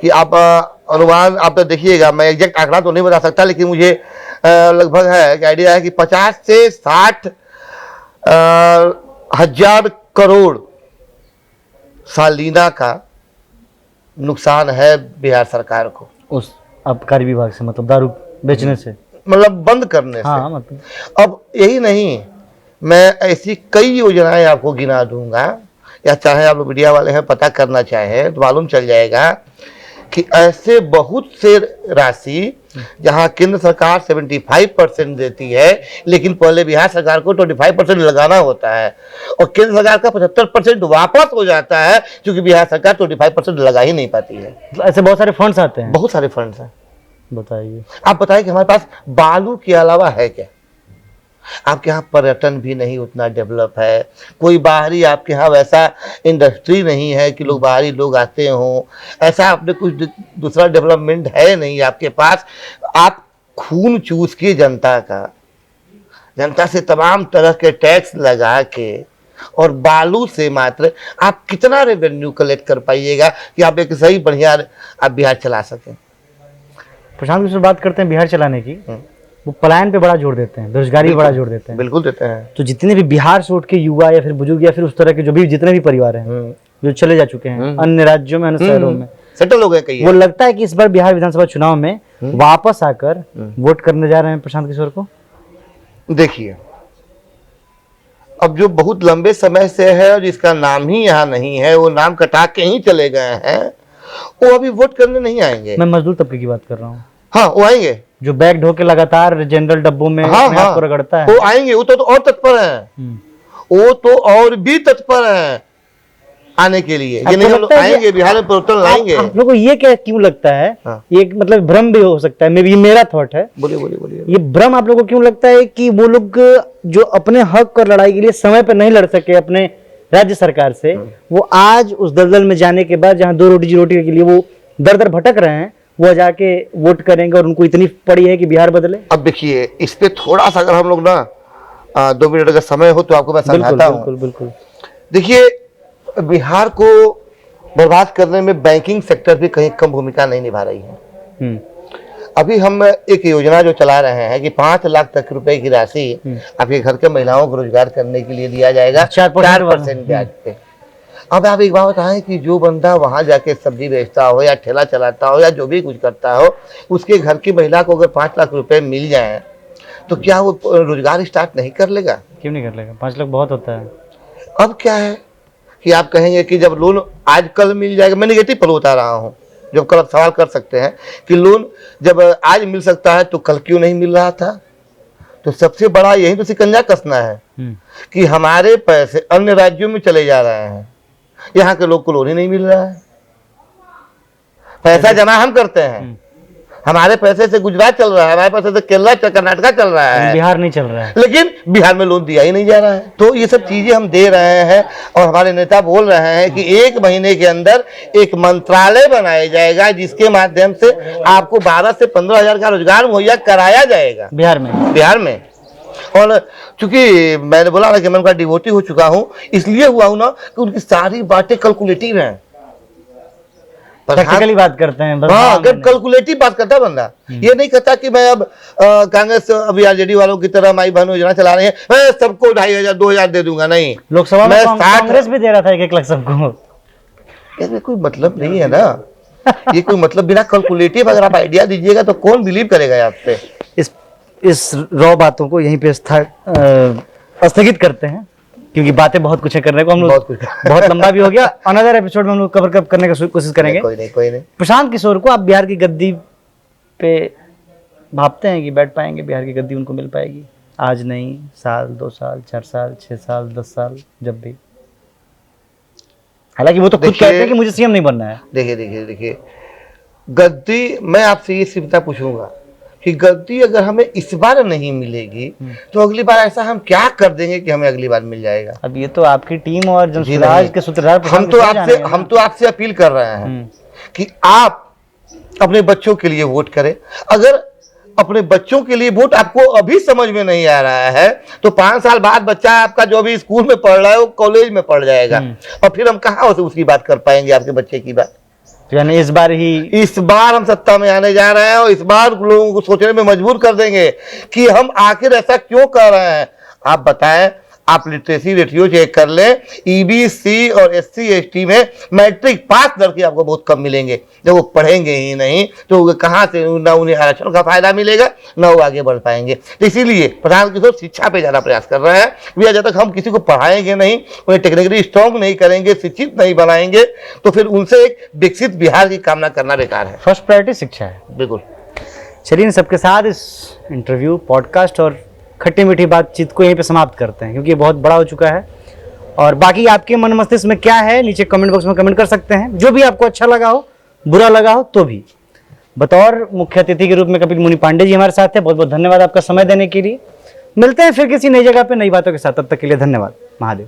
कि आप अनुमान आप तो देखिएगा, मैं एग्जैक्ट आंकड़ा तो नहीं बता सकता, लेकिन मुझे लगभग है कि आइडिया है कि 50 से 60 हजार करोड़ सालीना का नुकसान है बिहार सरकार को उस आबकारी विभाग से, मतलब दारू बेचने से, मतलब बंद करने से। मतलब अब यही नहीं, मैं ऐसी कई योजनाएं आपको गिना दूंगा, या चाहे आप मीडिया वाले हैं पता करना चाहें तो मालूम चल जाएगा कि ऐसे बहुत से राशि जहां केंद्र सरकार 75% देती है, लेकिन पहले बिहार सरकार को 25% लगाना होता है और केंद्र सरकार का 75% वापस हो जाता है, क्योंकि बिहार सरकार 25% लगा ही नहीं पाती है। ऐसे बहुत सारे फंड्स आते हैं। बहुत सारे फंड्स हैं। बताइए, आप बताइए कि हमारे पास बालू के अलावा है क्या? आपके यहाँ पर्यटन भी नहीं उतना डेवलप है, कोई बाहरी आपके यहाँ वैसा इंडस्ट्री नहीं है कि लोग बाहरी लोग आते हों, ऐसा आपने कुछ दूसरा डेवलपमेंट है नहीं आपके पास। आप खून चूस के जनता से तमाम तरह के टैक्स लगा के और बालू से मात्र आप कितना रेवेन्यू कलेक्ट कर पाइएगा कि आप एक सही बढ़िया आप बिहार चला सकें? प्रशांत किशोर बात करते हैं बिहार चलाने की, वो पलायन पे बड़ा जोर देते हैं, बेरोजगारी पे बड़ा जोर देते हैं। बिल्कुल देते हैं। तो जितने भी बिहार से उठ के युवा या फिर बुजुर्ग या फिर उस तरह के जो भी जितने भी परिवार हैं जो चले जा चुके हैं अन्य राज्यों में, अन्य शहरों में सेटल हो गए कई, वो लगता है कि इस बार बिहार विधानसभा चुनाव में वापस आकर वोट करने जा रहे हैं प्रशांत किशोर को। देखिए, अब जो बहुत लंबे समय से है और जिसका नाम ही यहाँ नहीं है, वो नाम कटा के ही चले गए हैं, वो अभी वोट करने नहीं आएंगे। मैं मजदूर तबके की बात कर रहा हूँ। हाँ, वो आएंगे, जो बैग ढो के लगातार जनरल डब्बों में आपको रगड़ता है, वो आएंगे। वो तो और तत्पर है, वो तो और भी तत्पर है आने के लिए। ये नहीं लोग आएंगे, बिहार में परिवर्तन लाएंगे। आप लोगों को ये क्या क्यों लगता है? ये मतलब भ्रम भी हो सकता है, ये मेरा थॉट है। बोलिए। ये भ्रम आप लोगों को क्यों लगता है कि वो लोग जो अपने हक और लड़ाई के लिए समय पर नहीं लड़ सके अपने राज्य सरकार से, वो आज उस दलदल में जाने के बाद जहाँ 2 रोटी के लिए वो दर दर भटक रहे हैं, वो जाके वोट करेंगे और उनको इतनी पड़ी है कि बिहार बदले? अब देखिए, इस पे थोड़ा सा अगर हम लोग ना 2 मिनट का समय हो तो आपको मैं समझाता हूं। बिल्कुल। देखिए, बिहार को बर्बाद करने में बैंकिंग सेक्टर भी कहीं कम भूमिका नहीं निभा रही है। अभी हम एक योजना जो चला रहे हैं कि 5 लाख तक रुपए की राशि आपके घर के महिलाओं को रोजगार करने के लिए दिया जाएगा 4% ब्याज पे। अब आप एक बात बताएं कि जो बंदा वहाँ जाके सब्जी बेचता हो या ठेला चलाता हो या जो भी कुछ करता हो, उसके घर की महिला को अगर 5 लाख रुपए मिल जाए तो क्या वो रोजगार स्टार्ट नहीं कर लेगा? क्यों नहीं कर लेगा? 5 लाख बहुत होता है। अब क्या है कि आप कहेंगे कि जब लोन आज कल मिल जाएगा, मैं नेगेटिव पल बता रहा हूँ, जब कल आप सवाल कर सकते हैं कि लोन जब आज मिल सकता है तो कल क्यों नहीं मिल रहा था? तो सबसे बड़ा यही तो शिकंजा कसना है कि हमारे पैसे अन्य राज्यों में चले जा रहे हैं, यहाँ के लोग को लोन ही नहीं मिल रहा है। पैसा जमा हम करते हैं, हमारे पैसे से गुजरात चल रहा है, हमारे पैसे से केरला कर्नाटका चल रहा है, बिहार नहीं चल रहा है, लेकिन बिहार में लोन दिया ही नहीं जा रहा है। तो ये सब चीजें हम दे रहे हैं और हमारे नेता बोल रहे हैं कि 1 महीने के अंदर एक मंत्रालय बनाया जाएगा जिसके माध्यम से आपको 12 से 15 हजार का रोजगार मुहैया कराया जाएगा बिहार में। और चूंकि मैंने बोला ना कि मैं उनका डिवोटी हो चुका हूं, इसलिए हुआ हूं ना कि उनकी सारी बातें कैलकुलेटिव हैं। प्रैक्टिकली बात करते हैं बस। हाँ, अगर कैलकुलेटिव बात करता है बंदा, ये नहीं कहता कि मैं अब कांग्रेस अभी आरजेडी वालों की तरह माई बहन योजना चला रहे हैं, मैं सबको 2500 2000 दे दूंगा। नहीं, लोकसभा में कांग्रेस भी दे रहा था 1 लाख सबको। इसमें कोई मतलब नहीं है ना। ये कोई मतलब बिना कैलकुलेटिव अगर आप आइडिया दीजिएगा तो कौन बिलीव करेगा आप पे? इस रॉ बातों को यहीं पे स्थगित करते हैं, क्योंकि बातें बहुत कुछ है करने को, हम लोग बहुत लंबा भी हो गया। अनदर एपिसोड में हम लोग कवर करने की कोशिश करेंगे। कोई नहीं। प्रशांत किशोर को आप बिहार की गद्दी पे भापते हैं कि बैठ पाएंगे? बिहार की गद्दी उनको मिल पाएगी? आज नहीं, साल, 2 साल, 4 साल, 6 साल, 10 साल, जब भी। हालांकि वो तो खुद कहते हैं कि मुझे सीएम नहीं बनना है। देखिए, गद्दी, मैं आपसे ये सीधा पूछूंगा कि गद्दी अगर हमें इस बार नहीं मिलेगी तो अगली बार ऐसा हम क्या कर देंगे कि हमें अगली बार मिल जाएगा? अब ये तो आपकी टीम और जनसुराज के सूत्रधार हम तो आपसे अपील कर रहे हैं कि आप अपने बच्चों के लिए वोट करें। अगर अपने बच्चों के लिए वोट आपको अभी समझ में नहीं आ रहा है तो 5 साल बाद बच्चा आपका जो भी स्कूल में पढ़ रहा है वो कॉलेज में पढ़ जाएगा, और फिर हम कहाँ से उसकी बात कर पाएंगे, आपके बच्चे की बात? यानी इस बार हम सत्ता में आने जा रहे हैं और इस बार लोगों को सोचने में मजबूर कर देंगे कि हम आखिर ऐसा क्यों कर रहे हैं। आप बताएं, आप लिटरेसी रेशियो चेक कर लें, ईबीसी और एससी एसटी में मैट्रिक पास लड़के आपको बहुत कम मिलेंगे। जब वो पढ़ेंगे ही नहीं तो कहाँ से ना उन्हें आरक्षण का फायदा मिलेगा ना वो आगे बढ़ पाएंगे। तो इसीलिए प्रधान किशोर शिक्षा पे ज़्यादा प्रयास कर रहे हैं। भैया जब तक हम किसी को पढ़ाएंगे नहीं, उन्हें टेक्निकली स्ट्रॉन्ग नहीं करेंगे, शिक्षित नहीं बनाएंगे, तो फिर उनसे एक विकसित बिहार की कामना करना बेकार है। फर्स्ट प्रायोरिटी शिक्षा है। बिल्कुल। चलिए, इन सबके साथ इस इंटरव्यू, पॉडकास्ट और खट्टी मीठी बातचीत को यहीं पे समाप्त करते हैं, क्योंकि ये बहुत बड़ा हो चुका है। और बाकी आपके मन मस्तिष्क में क्या है, नीचे कमेंट बॉक्स में कमेंट कर सकते हैं। जो भी आपको अच्छा लगा हो, बुरा लगा हो तो भी। बतौर मुख्य अतिथि के रूप में कपिल मुनि पांडे जी हमारे साथ है। बहुत बहुत धन्यवाद आपका समय देने के लिए। मिलते हैं फिर किसी नई जगह पे नई बातों के साथ। तब तक के लिए धन्यवाद। महादेव।